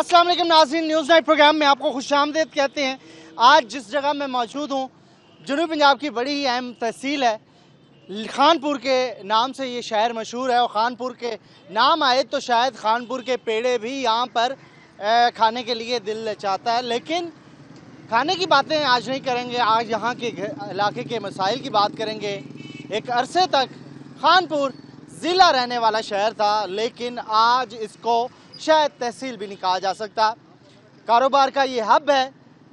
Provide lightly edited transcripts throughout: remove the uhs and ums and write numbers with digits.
अस्सलाम वालेकुम नाज़रीन, न्यूज़ नाइट प्रोग्राम में आपको खुशामदीद कहते हैं। आज जिस जगह मैं मौजूद हूँ जनूबी पंजाब की बड़ी ही अहम तहसील है। खानपुर के नाम से ये शहर मशहूर है और ख़ानपुर के नाम आए तो शायद खानपुर के पेड़े भी यहाँ पर खाने के लिए दिल चाहता है, लेकिन खाने की बातें आज नहीं करेंगे। आज यहाँ के इलाके के मसाइल की बात करेंगे। एक अरसे तक खानपुर ज़िला रहने वाला शहर था, लेकिन आज इसको शायद तहसील भी नहीं कहा जा सकता। कारोबार का ये हब है,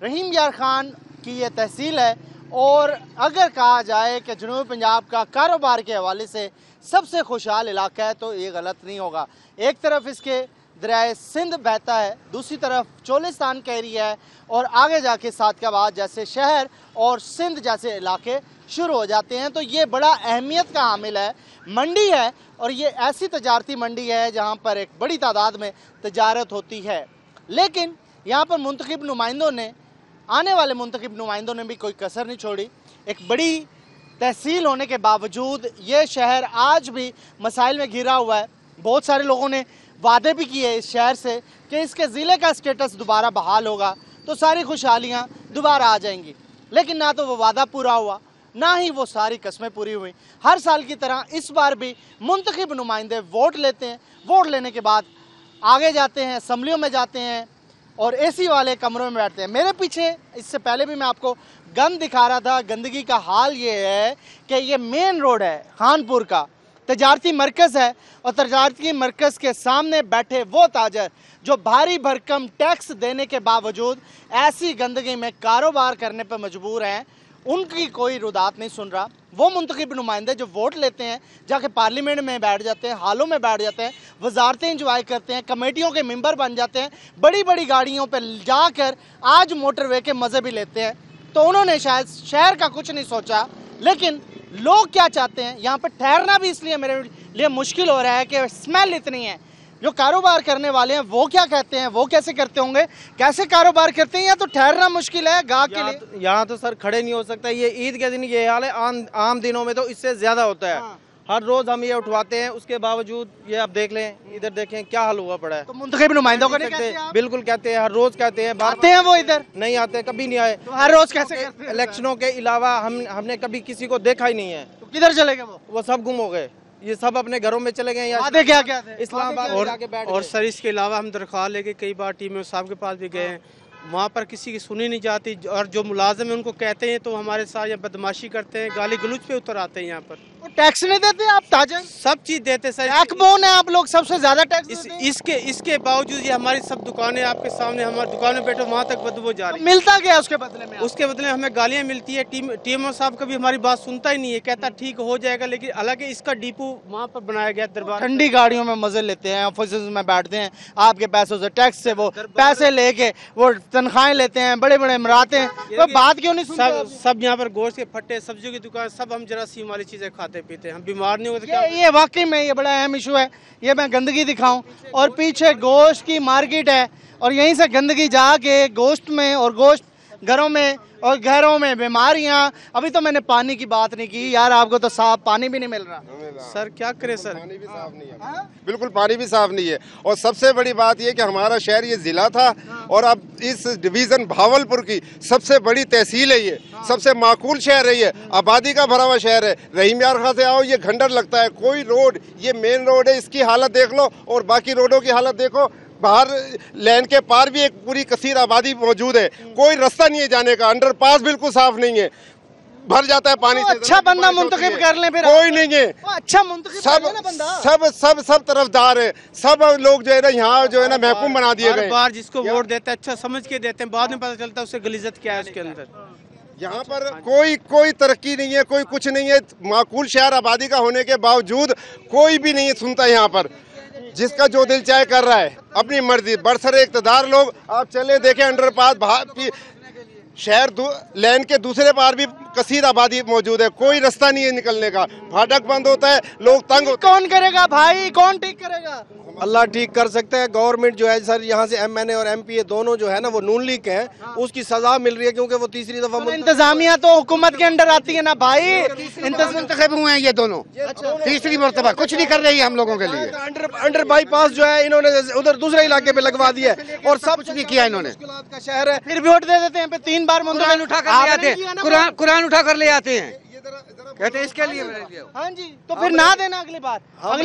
रहीम यार खान की ये तहसील है। और अगर कहा जाए कि जनूबी पंजाब का कारोबार के हवाले से सबसे खुशहाल इलाका है तो ये गलत नहीं होगा। एक तरफ इसके दरियाए सिंध बहता है, दूसरी तरफ चोलिस्तान का एरिया है और आगे जाके सादकाबाद जैसे शहर और सिंध जैसे इलाके शुरू हो जाते हैं। तो ये बड़ा अहमियत का हामिल है, मंडी है और ये ऐसी तजारती मंडी है जहाँ पर एक बड़ी तादाद में तजारत होती है। लेकिन यहाँ पर मुंतखब नुमाइंदों ने, आने वाले मुंतखब नुमाइंदों ने भी कोई कसर नहीं छोड़ी। एक बड़ी तहसील होने के बावजूद ये शहर आज भी मसाइल में घिरा हुआ है। बहुत सारे लोगों ने वादे भी किए इस शहर से कि इसके ज़िले का स्टेटस दोबारा बहाल होगा तो सारी खुशहालियाँ दोबारा आ जाएंगी, लेकिन ना तो वो वादा पूरा हुआ, ना ही वो सारी कस्में पूरी हुई। हर साल की तरह इस बार भी मुंतखब नुमाइंदे वोट लेते हैं, वोट लेने के बाद आगे जाते हैं, असम्बलियों में जाते हैं और एसी वाले कमरों में बैठते हैं। मेरे पीछे इससे पहले भी मैं आपको गंद दिखा रहा था। गंदगी का हाल ये है कि ये मेन रोड है खानपुर का, तजारती मरकज़ है और तजारती मरकज़ के सामने बैठे वो ताजर जो भारी भरकम टैक्स देने के बावजूद ऐसी गंदगी में कारोबार करने पर मजबूर हैं, उनकी कोई रुदात नहीं सुन रहा। वो मुंतखब नुमाइंदे जो वोट लेते हैं, जाके पार्लियामेंट में बैठ जाते हैं, हालों में बैठ जाते हैं, वजारतें इंजॉय करते हैं, कमेटियों के मेंबर बन जाते हैं, बड़ी बड़ी गाड़ियों पर जाकर आज मोटरवे के मज़े भी लेते हैं। तो उन्होंने शायद शहर का कुछ नहीं सोचा। लेकिन लोग क्या चाहते हैं, यहाँ पर ठहरना भी इसलिए मेरे लिए मुश्किल हो रहा है कि स्मेल इतनी है। जो कारोबार करने वाले हैं वो क्या कहते हैं, वो कैसे करते होंगे, कैसे कारोबार करते हैं, या तो ठहरना मुश्किल है गाहक के लिए। यहाँ तो सर खड़े नहीं हो सकता। ये ईद के दिन ये हाल है, आम दिनों में तो इससे ज्यादा होता है। हाँ। हर रोज हम ये उठवाते हैं, उसके बावजूद ये आप देख लें, इधर देखें क्या हाल हुआ पड़ा है। तो मुंतखब नुमाइंदों को नहीं कहते आप? बिल्कुल कहते हैं, हर रोज कहते हैं। आते हैं वो इधर? नहीं आते, कभी नहीं आए। तो हर रोज कैसे करते हैं? इलेक्शनों के अलावा हमने कभी किसी को देखा ही नहीं है। तो किधर चले गए वो? सब गुम हो गए, ये सब अपने घरों में चले गए। वादे क्या क्या थे? इस्लामाबाद में जाके बैठ और गए। सर इसके अलावा हम दरख्वास्त लेके कई बार टीम साहब के पास भी गए हैं, वहाँ पर किसी की सुनी नहीं जाती। और जो मुलाजिम है उनको कहते हैं तो हमारे साथ यहाँ बदमाशी करते हैं, गाली गलौज पे उतर आते हैं। यहाँ पर वो टैक्स नहीं देते आप ताजर? सब चीज देते सर। बैकबोन है आप लोग, सबसे ज्यादा टैक्स देते हैं। इसके बावजूद ये हमारी सब दुकानें आपके सामने, हमारी दुकान में बैठो वहाँ तक बदबू जा रही है। मिलता क्या है उसके बदले में? उसके बदले में हमें गालियाँ मिलती है। टीएमओ साहब कभी हमारी बात सुनता ही नहीं है, कहता ठीक हो जाएगा, लेकिन हालांकि इसका डिपो वहाँ पर बनाया गया दरबार। ठंडी गाड़ियों में मजे लेते हैं, ऑफिस में बैठते हैं, आपके पैसों से टैक्स से वो पैसे लेके वो तनख्वाहें लेते हैं, बड़े बड़े मराते हैं। तो बात क्यों नहीं सुनते? सब यहाँ पर गोश्त के फट्टे, सब्जियों की दुकान, सब हम जरासीम वाली चीजें खाते पीते हैं। हम बीमार नहीं होते क्या? ये वाकई में ये बड़ा अहम इशू है। ये मैं गंदगी दिखाऊं और पीछे गोश्त की मार्केट है और यहीं से गंदगी जाके गोश्त में और गोश्त घरों में और घरों में बीमारियां। अभी तो मैंने पानी की बात नहीं की यार, आपको तो साफ पानी भी नहीं मिल रहा। सर क्या करें सर, पानी भी साफ नहीं है। बिल्कुल पानी भी साफ नहीं है। और सबसे बड़ी बात यह कि हमारा शहर ये जिला था और अब इस डिवीजन भावलपुर की सबसे बड़ी तहसील है। ये सबसे माकूल शहर है, ये आबादी का भरा हुआ शहर है। रहीम यार खां से आओ, ये खंडर लगता है। कोई रोड, ये मेन रोड है, इसकी हालत देख लो और बाकी रोडों की हालत देखो। बाहर लैन के पार भी एक पूरी कसीर आबादी मौजूद है, कोई रास्ता नहीं है जाने का। अंडरपास बिल्कुल साफ नहीं है, भर जाता है पानी से। अच्छा बंदा मुंतखब कर ले फिर, कोई नहीं है। अच्छा मुंतखब कर ले ना बंदा। सब तरफदार है, सब लोग जो है ना यहाँ जो है ना महकूम बना दिए गए। बार जिसको वोट देते हैं अच्छा समझ के देते हैं, बाद में पता चलता है उससे गलीजत क्या है उसके अंदर। यहाँ पर कोई तरक्की नहीं है, कोई कुछ नहीं है। माकूल शहर आबादी का होने के बावजूद कोई भी नहीं सुनता। यहाँ पर जिसका जो दिल चाहे कर रहा है, अपनी मर्जी। बरसरे इक़्तिदार लोग आप चले देखें, अंडरपास शहर लैन के दूसरे पार भी कसीर आबादी मौजूद है, कोई रास्ता नहीं है निकलने का। फाटक बंद होता है, लोग तंग होते हैं। कौन करेगा भाई, कौन ठीक करेगा? अल्लाह ठीक कर सकता है। गवर्नमेंट जो है सर, यहाँ से MNA और MPA दोनों जो है ना वो नून लीग के हैं, उसकी सजा मिल रही है क्योंकि वो तीसरी दफा इंतजामिया तो हुकूमत के अंडर आती है ना भाई। मुंतखब हुए हैं ये दोनों, तीसरी मरतबा कुछ नहीं कर रही है हम लोगों के लिए। अंडर बाईपास जो है इन्होंने उधर दूसरे इलाके पे लगवा दिया है और सब कुछ नहीं किया इन्होंने। का शहर है, फिर वोट दे देते हैं, फिर 3 बार कुरान उठा कर ले आते हैं, कुरान उठा कर ले आते हैं, कहते हैं इसके लिए। हाँ जी, तो फिर ना देना अगली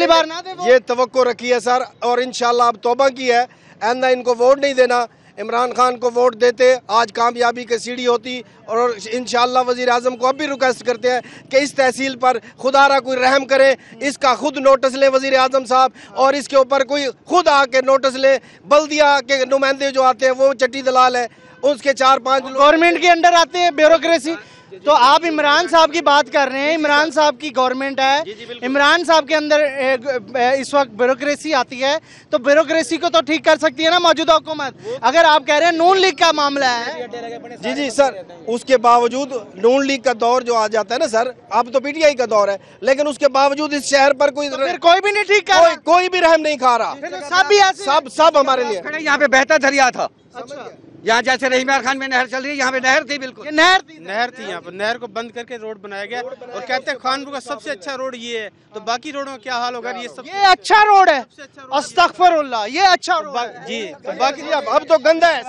बार ना दे। ये तवक्को रखी है सर और इंशाल्लाह अब तौबा की है, आइंदा इनको वोट नहीं देना। इमरान खान को वोट देते आज कामयाबी की सीढ़ी होती। और इंशाल्लाह वज़ीर आज़म को अब भी रिक्वेस्ट करते हैं कि इस तहसील पर खुदारा कोई रहम करे, इसका खुद नोटिस ले वज़ीर आज़म साहब, और इसके ऊपर कोई खुद आके नोटिस ले। बल्दिया के नुमाइंदे जो आते हैं वो चट्टी दलाल है, उसके 4-5 गवर्नमेंट के अंडर आते हैं, ब्यूरोक्रेसी। तो आप इमरान साहब की बात कर रहे हैं, इमरान साहब की गवर्नमेंट है, इमरान साहब के अंदर इस वक्त ब्यूरोक्रेसी आती है, तो ब्यूरोक्रेसी को तो ठीक कर सकती है ना मौजूदा हुकूमत। अगर आप कह रहे हैं नून लीग का मामला है। जी सर, उसके बावजूद नून लीग का दौर जो आ जाता है ना सर, अब तो PTI का दौर है, लेकिन उसके बावजूद इस शहर पर कोई भी नहीं ठीक कर, कोई भी रहम नहीं खा रहा। सब भी सब हमारे लिए। यहाँ पे बहता दरिया था, यहाँ जैसे रहीम यार खान में नहर चल रही है, यहाँ पे नहर थी, बिल्कुल नहर थी यहाँ पर। नहर को बंद करके रोड बनाया गया और कहते हैं खानपुर का सबसे अच्छा रोड ये है, तो बाकी रोडों का क्या हाल होगा? ये अच्छा रोड है, अस्तगफिरुल्लाह, ये अच्छा रोड जी। तो बाकी अब तो गंदा है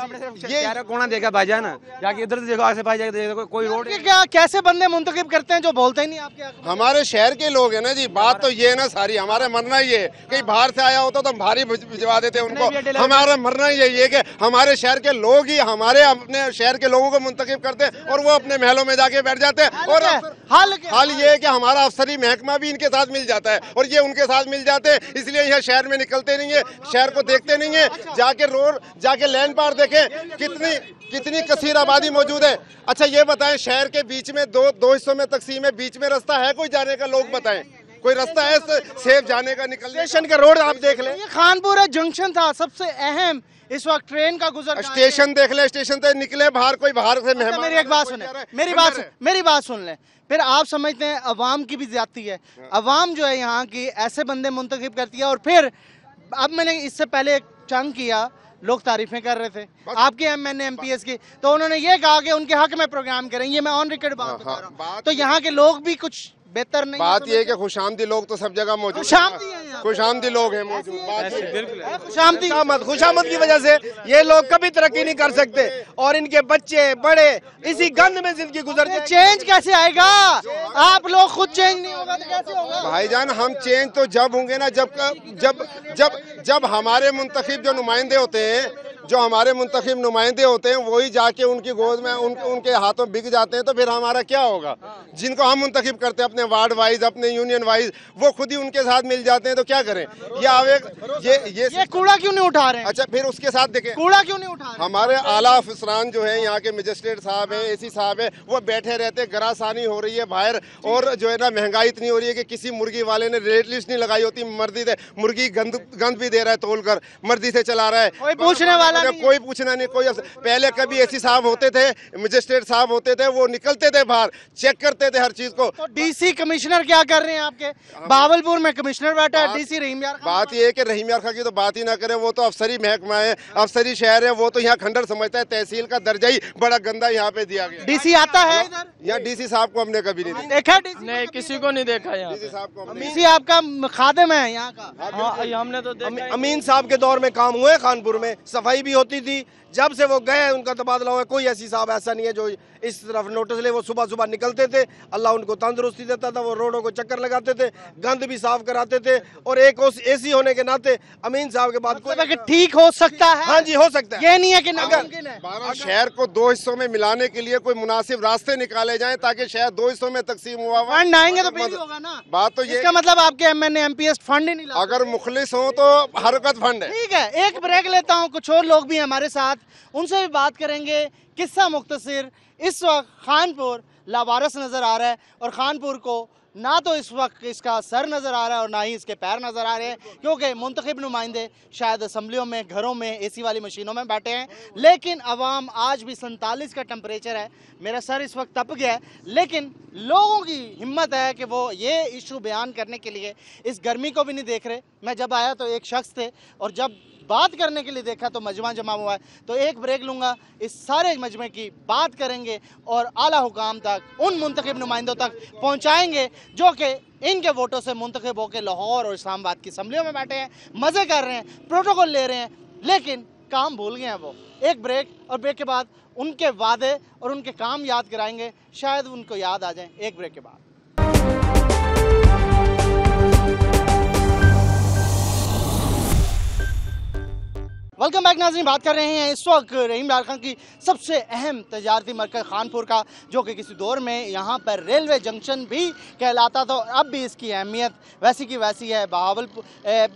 ये कोना देखा भाईजान, जाके इधर देखो, आगे पास जाके देखो, कोई रोड क्या कैसे बंदे मुंतखब करते हैं जो बोलते ही नहीं आपके। हमारे शहर के लोग हैं ना जी, बात तो ये है ना सारी, हमारा मरना ये है, कहीं बाहर से आया होता तो हम भारी भिजवा देते उनको। हमारा मरना यही है कि हमारे शहर के लोग ही हमारे अपने शहर के लोगों को मुंतखब करते हैं और वो अपने महलों में जाके बैठ जाते हैं। और हाल ये है कि हमारा अफसरी महकमा भी इनके साथ मिल जाता है और ये उनके साथ मिल जाते हैं, इसलिए यहाँ शहर में निकलते नहीं है, शहर को देखते नहीं है। जाके रोड, जाके लैंड पार देखें कितनी कसीर आबादी मौजूद है। अच्छा ये बताएं, शहर के बीच में दो हिस्सों में तकसीम है, बीच में रास्ता है कोई जाने का? लोग बताएं, कोई रास्ता है सेफ जाने का, निकलने स्टेशन का? रोड आप देख लें, ये खानपुर जंक्शन था सबसे अहम, इस वक्त ट्रेन का गुजर। स्टेशन देख ले, स्टेशन से निकले बाहर, कोई बाहर से मेहमान। मेरी एक बात सुने, मेरी बात सुन ले। फिर आप समझते हैं अवाम की भी ज्यादती है, अवाम जो है यहाँ की ऐसे बंदे मुंतखब करती है। और फिर अब मैंने इससे पहले एक चंग किया, लोग तारीफें कर रहे थे आपके MNA MPS की, तो उन्होंने ये कहा कि उनके हक में प्रोग्राम करें। ये मैं ऑन रिकॉर्ड बात बता रहा हूं। तो यहाँ के लोग भी कुछ बेहतर नहीं। बात ये है कि खुशामदी लोग तो सब जगह मौजूद, खुशामदी लोग हैं मौजूद। खुशामद की वजह से ये लोग कभी तरक्की नहीं कर सकते और इनके बच्चे बड़े इसी गंद में जिंदगी गुजर। चेंज कैसे आएगा? आप लोग खुद चेंज नहीं होगा तो कैसे होगा? भाईजान हम चेंज तो जब होंगे ना जब हमारे मुंतखब जो नुमाइंदे होते हैं, जो हमारे मुंतखब नुमाइंदे होते हैं वही जाके उनकी गोद में उनके हाथों बिक जाते हैं, तो फिर हमारा क्या होगा? जिनको हम मुंतखब करते हैं अपने वार्ड वाइज, अपने यूनियन वाइज, वो खुद ही उनके साथ मिल जाते हैं, तो क्या करें? ये आवेग ये कूड़ा क्यों नहीं उठा रहे हैं? अच्छा फिर उसके साथ देखें, कूड़ा क्यों नहीं उठा रहे? हमारे आला अफसरान जो है, यहाँ के मजिस्ट्रेट साहब है, AC साहब है, वो बैठे रहते, गरासानी हो रही है बाहर, और जो है ना महंगाई इतनी हो रही है कि किसी मुर्गी वाले ने रेट लिस्ट नहीं लगाई होती, मर्जी से मुर्गी गंद भी दे रहा है तोल कर, मर्जी से चला रहा है, कोई पूछने वाला नहीं, कोई पूछना नहीं, कोई। पहले कभी AC साहब होते थे, मजिस्ट्रेट साहब होते थे, वो निकलते थे बाहर, चेक करते थे हर चीज को। तो DC कमिश्नर क्या कर रहे हैं आपके? बावलपुर में कमिश्नर बैठा है DC रहीम यार। बात ये है कि रहीम यार खां की तो बात ही ना करें, वो तो अफसरी महकमा है, अफसरी शहर है, वो तो यहाँ खंडर समझता है, तहसील का दर्जा ही बड़ा गंदा यहाँ पे दिया गया। DC आता है इधर? यहाँ DC साहब को हमने कभी नहीं देखा। नहीं, किसी को नहीं देखा यहाँ। DC साहब को DC आपका खादिम है यहाँ का। हमने तो अमीन साहब के दौर में काम हुए, खानपुर में सफाई भी होती थी। जब से वो गए उनका तबादला हुआ, कोई ऐसी साहब ऐसा नहीं है जो इस तरफ नोटिस ले। वो सुबह सुबह निकलते थे, अल्लाह उनको तंदुरुस्ती देता था, वो रोडों को चक्कर लगाते थे, गंद भी साफ कराते थे। और एक AC होने के नाते अमीन साहब के बाद कोई ठीक हो सकता है। हाँ जी, हो सकता है। ये नहीं है कि अगर शहर को 2 हिस्सों में मिलाने के लिए कोई मुनासिब रास्ते निकाले जाएं ताकि शहर 2 हिस्सों में तकसीम हुआ, फंड आएंगे तो फिर ही होगा ना। बात तो ये, इसका मतलब आपके MNA MPS फंड ही नहीं लाते। अगर मुखलिस हो तो हरकत फंड है। ठीक है, एक ब्रेक लेता हूँ, कुछ और लोग भी हमारे साथ, उनसे भी बात करेंगे। किस्सा मुख्तसर, इस वक्त खानपुर लावारस नजर आ रहा है और खानपुर को ना तो इस वक्त इसका सर नज़र आ रहा है और ना ही इसके पैर नज़र आ रहे हैं, क्योंकि मुंतखब नुमाइंदे शायद असम्बलियों में, घरों में, एसी वाली मशीनों में बैठे हैं। लेकिन अवाम आज भी 47 का टेम्परेचर है, मेरा सर इस वक्त तप गया है, लेकिन लोगों की हिम्मत है कि वो ये इशू बयान करने के लिए इस गर्मी को भी नहीं देख रहे। मैं जब आया तो एक शख्स थे और जब बात करने के लिए देखा तो मजमा जमा हुआ है। तो एक ब्रेक लूँगा, इस सारे मजमे की बात करेंगे और आला हुकाम तक, उन मुंतखब नुमाइंदों तक पहुँचाएँगे जो कि इनके वोटों से मुंतखब होकर लाहौर और इस्लामाबाद की असम्बलियों में बैठे हैं, मज़े कर रहे हैं, प्रोटोकॉल ले रहे हैं, लेकिन काम भूल गए हैं वो। एक ब्रेक, और ब्रेक के बाद उनके वादे और उनके काम याद कराएंगे, शायद उनको याद आ जाएं। एक ब्रेक के बाद वेलकम बैक नाज़रीन। बात कर रहे हैं इस वक्त रहीम लाल खान की सबसे अहम तजारती मरकज़ खानपुर का, जो कि किसी दौर में यहाँ पर रेलवे जंक्शन भी कहलाता था। अब भी इसकी अहमियत वैसी की वैसी है। बहावलपुर,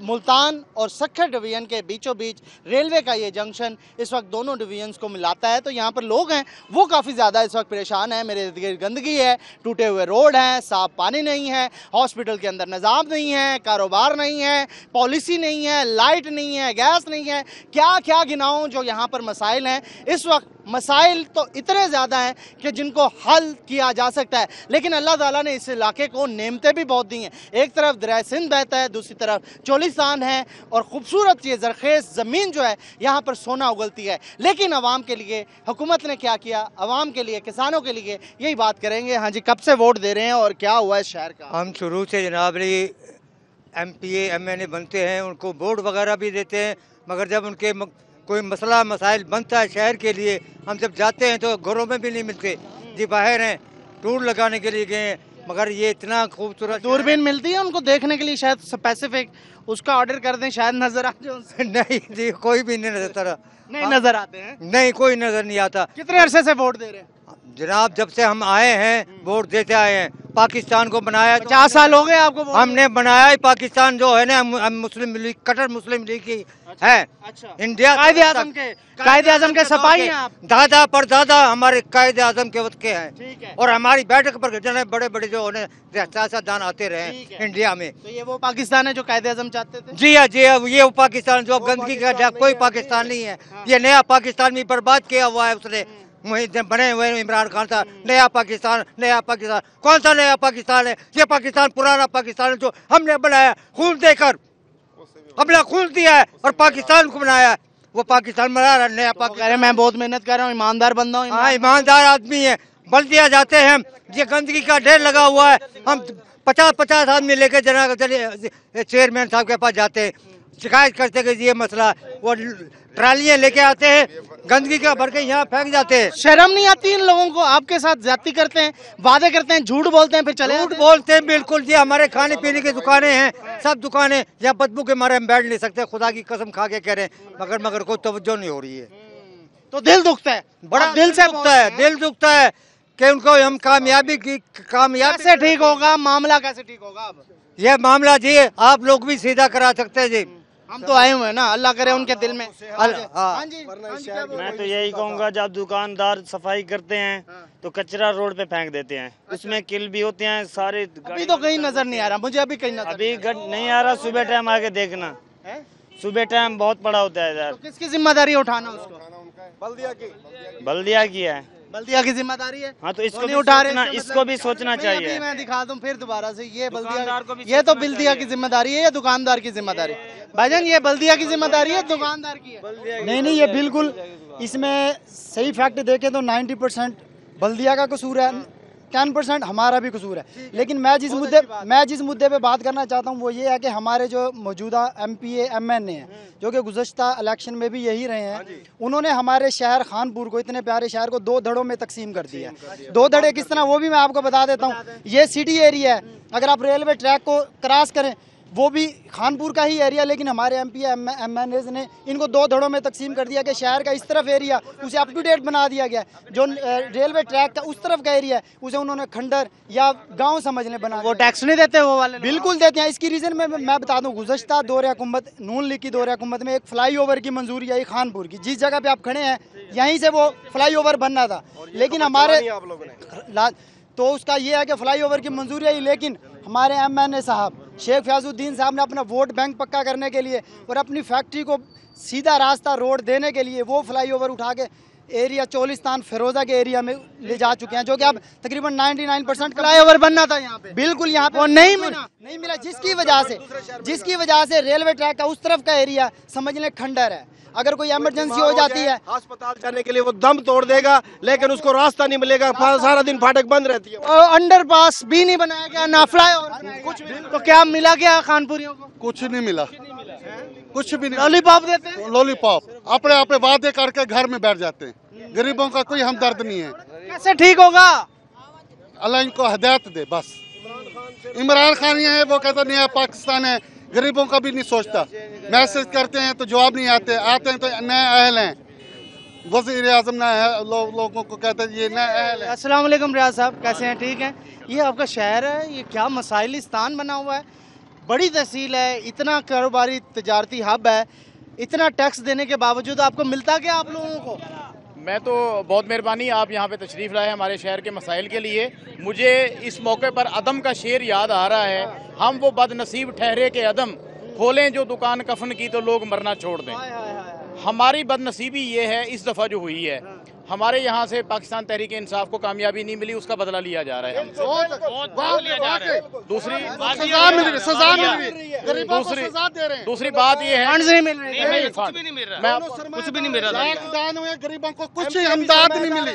मुल्तान और सक्खर डिवीज़न के बीचों बीच रेलवे का ये जंक्शन इस वक्त दोनों डिवीज़न्स को मिलाता है। तो यहाँ पर लोग हैं वो काफ़ी ज़्यादा इस वक्त परेशान हैं। मेरे इर्द गिर्द गंदगी है, टूटे हुए रोड हैं, साफ़ पानी नहीं है, हॉस्पिटल के अंदर निज़ाम नहीं है, कारोबार नहीं है, पॉलिसी नहीं है, लाइट नहीं है, गैस नहीं है, क्या क्या गिनाऊं जो यहाँ पर मसाइल हैं। इस वक्त मसाइल तो इतने ज़्यादा हैं कि जिनको हल किया जा सकता है, लेकिन अल्लाह ताला ने इस इलाके को नेमतें भी बहुत दी हैं। एक तरफ दरिया सिंध बहता है, दूसरी तरफ चोलिस्तान है और ख़ूबसूरत ये ज़रखेज़ ज़मीन जो है यहाँ पर सोना उगलती है। लेकिन आवाम के लिए हुकूमत ने क्या किया, आवाम के लिए, किसानों के लिए, यही बात करेंगे। हाँ जी, कब से वोट दे रहे हैं और क्या हुआ है शहर का? हम शुरू से जनाब MPA MNA बनते हैं, उनको वोट वगैरह भी देते हैं, मगर जब उनके कोई मसला मसाइल बनता है शहर के लिए, हम जब जाते हैं तो घरों में भी नहीं मिलते जी। बाहर हैं, टूर लगाने के लिए गए हैं, मगर ये इतना खूबसूरत दूरबीन मिलती है उनको देखने के लिए, शायद स्पेसिफिक उसका ऑर्डर कर दें, शायद नजर आ जाए। नहीं जी, कोई भी नहीं नजर, नहीं नजर आते हैं, नहीं कोई नजर नहीं आता। कितने अरसे से वोट दे रहे हैं जनाब? जब से हम आए हैं वोट देते आए हैं। पाकिस्तान को बनाया 50 साल हो गए आपको? हमने बनाया ही पाकिस्तान जो है ना, मुस्लिम लीग, कट्टर मुस्लिम लीग की है। अच्छा, इंडिया कायदे आज़म के सपाही हैं आप? दादा पर दादा हमारे कायदे आज़म के वक्त के हैं। ठीक है। और हमारी बैठक पर बड़े बड़े जो सियासतदान आते रहे इंडिया में। तो ये वो पाकिस्तान है जो कायदे आज़म चाहते थे? जी हाँ, जी हाँ, ये वो पाकिस्तान जो गंदगी का कोई पाकिस्तान नहीं है। ये नया पाकिस्तान भी बर्बाद किया हुआ है उसने। वही बने हुए इमरान खान था, नया पाकिस्तान, नया पाकिस्तान। कौन सा नया पाकिस्तान है? ये पाकिस्तान पुराना पाकिस्तान है जो हमने बनाया खून देकर, अपना खून दिया है और पाकिस्तान को बनाया है। वो पाकिस्तान बना रहा, नया पाकिस्तान। मैं बहुत मेहनत कर रहा हूँ, ईमानदार बंदा हूँ। हाँ, ईमानदार आदमी है। बल्दिया जाते हैं, ये गंदगी का ढेर लगा हुआ है। हम 50-50 आदमी लेके चेयरमैन साहब के पास जाते हैं, शिकायत करते कि ये मसला। वो ट्रालियाँ लेके आते हैं, गंदगी का भर के यहाँ फेंक जाते हैं। शर्म नहीं आती इन लोगों को? आपके साथ ज्यादती करते हैं, वादे करते हैं, झूठ बोलते हैं, फिर चले झूठ बोलते हैं। बिल्कुल जी, हमारे खाने पीने की दुकानें हैं, सब दुकानें, यहाँ बदबू के मारे हम बैठ नहीं सकते। खुदा की कसम खा के कह रहे हैं, मगर कोई तवज्जो नहीं हो रही है। तो दिल दुखता है, बड़ा दिल से दुखता है, दिल दुखता है कि उनको हम कामयाबी कैसे ठीक होगा, मामला कैसे ठीक होगा? अब यह मामला जी आप लोग भी सीधा करा सकते हैं जी। हम तो आए हुए हैं ना, अल्लाह करे उनके दिल में। हाँ जी, मैं तो यही कहूँगा, जब दुकानदार सफाई करते हैं तो कचरा रोड पे फेंक देते हैं, उसमें किल भी होते हैं सारे। अभी तो कहीं नजर नहीं आ रहा मुझे, अभी कहीं नजर नहीं आ रहा। सुबह टाइम आके देखना, सुबह टाइम बहुत बड़ा होता है यार। तो किसकी जिम्मेदारी उठाना उसको? बल्दिया की है, बल्दिया की जिम्मेदारी है। हाँ, तो इसको नहीं भी उठा रहे, इसको भी सोचना चाहिए। मैं दिखा दूं फिर दोबारा से, ये दुकानदार को भी ये तो सोचना बल्दिया की जिम्मेदारी है या दुकानदार की जिम्मेदारी? भाईजान, ये बल्दिया की जिम्मेदारी है, दुकानदार की है? नहीं, ये बिल्कुल, इसमें सही फैक्ट देखें तो 90% बल्दिया का कसूर है, 10% हमारा भी कसूर है। लेकिन मैं जिस मुद्दे पे बात करना चाहता हूँ वो ये है कि हमारे जो मौजूदा MPA MNA हैं, जो कि गुज़श्ता इलेक्शन में भी यही रहे हैं, उन्होंने हमारे शहर खानपुर को, इतने प्यारे शहर को, 2 धड़ों में तकसीम कर दिया है। 2 धड़े किस तरह, वो भी मैं आपको बता देता हूँ। ये सिटी एरिया है, अगर आप रेलवे ट्रैक को क्रॉस करें वो भी खानपुर का ही एरिया, लेकिन हमारे MPA MNAs ने इनको 2 धड़ों में तकसीम कर दिया कि शहर का इस तरफ एरिया उसे अप टू डेट बना दिया गया, जो रेलवे ट्रैक का उस तरफ का एरिया है उसे उन्होंने खंडर या गांव समझने बना। वो टैक्स नहीं देते वो वाले? बिल्कुल देते हैं। इसकी रीज़न मैं बता दूं, गुज़श्ता दौरे हुकूमत, नून लीग की दौरे हुकूमत में एक फ्लाईओवर की मंजूरी आई खानपुर की, जिस जगह पे आप खड़े हैं यहीं से वो फ्लाईओवर बनना था, लेकिन हमारे तो उसका ये है कि फ्लाईओवर की मंजूरी आई, लेकिन हमारे MNA साहब शेख फयाजुद्दीन साहब ने अपना वोट बैंक पक्का करने के लिए और अपनी फैक्ट्री को सीधा रास्ता रोड देने के लिए वो फ्लाईओवर उठा के एरिया चोलिस्तान फिरोजा के एरिया में ले जा चुके हैं, जो कि अब तकरीबन 99% फ्लाईओवर बनना था यहाँ पे, बिल्कुल यहाँ पे वो नहीं मिला, जिसकी वजह से रेलवे ट्रैक का उस तरफ का एरिया समझ लें खंडर है। अगर कोई इमरजेंसी हो जाती है अस्पताल जाने के लिए वो दम तोड़ देगा, लेकिन उसको रास्ता नहीं मिलेगा, सारा दिन फाटक बंद रहती है। अंडरपास भी नहीं बनाया गया, ना फ्लाईओवर कुछ भी। तो क्या मिला क्या खानपुरियों को? कुछ नहीं मिला, कुछ भी नहीं। लॉलीपॉप देते हैं, लॉलीपॉप अपने आप वादे करके घर में बैठ जाते हैं। गरीबों का कोई हमदर्द नहीं है। कैसे ठीक होगा? अल्लाह इनको हिदायत दे बस। इमरान खान ये है, वो कहता नया पाकिस्तान है, गरीबों का भी नहीं सोचता। मैसेज करते हैं तो जवाब नहीं आते हैं तो नए अहल हैं। वज़ीर आज़म नए लोगों को कहते हैं ये नए अहल है। अस्सलाम वालेकुम रियाज साहब, कैसे हैं? ठीक हैं। ये आपका शहर है, ये क्या मसाइलिस्तान बना हुआ है, बड़ी तहसील है, इतना कारोबारी तजारती हब है, इतना टैक्स देने के बावजूद आपको मिलता क्या आप लोगों को? मैं तो बहुत मेहरबानी आप यहाँ पे तशरीफ़ लाए हमारे शहर के मसाइल के लिए। मुझे इस मौके पर अदम का शेर याद आ रहा है, हम वो बदनसीब ठहरे के अदम, खोलें जो दुकान कफन की तो लोग मरना छोड़ दें। हमारी बदनसीबी ये है इस दफ़ा जो हुई है, हमारे यहाँ से पाकिस्तान तहरीक इंसाफ को कामयाबी नहीं मिली, उसका बदला लिया जा रहा है। दूसरी बात ये है कुछ भी नहीं मिल रहा, गरीबों को कुछ हमदर्द नहीं मिली।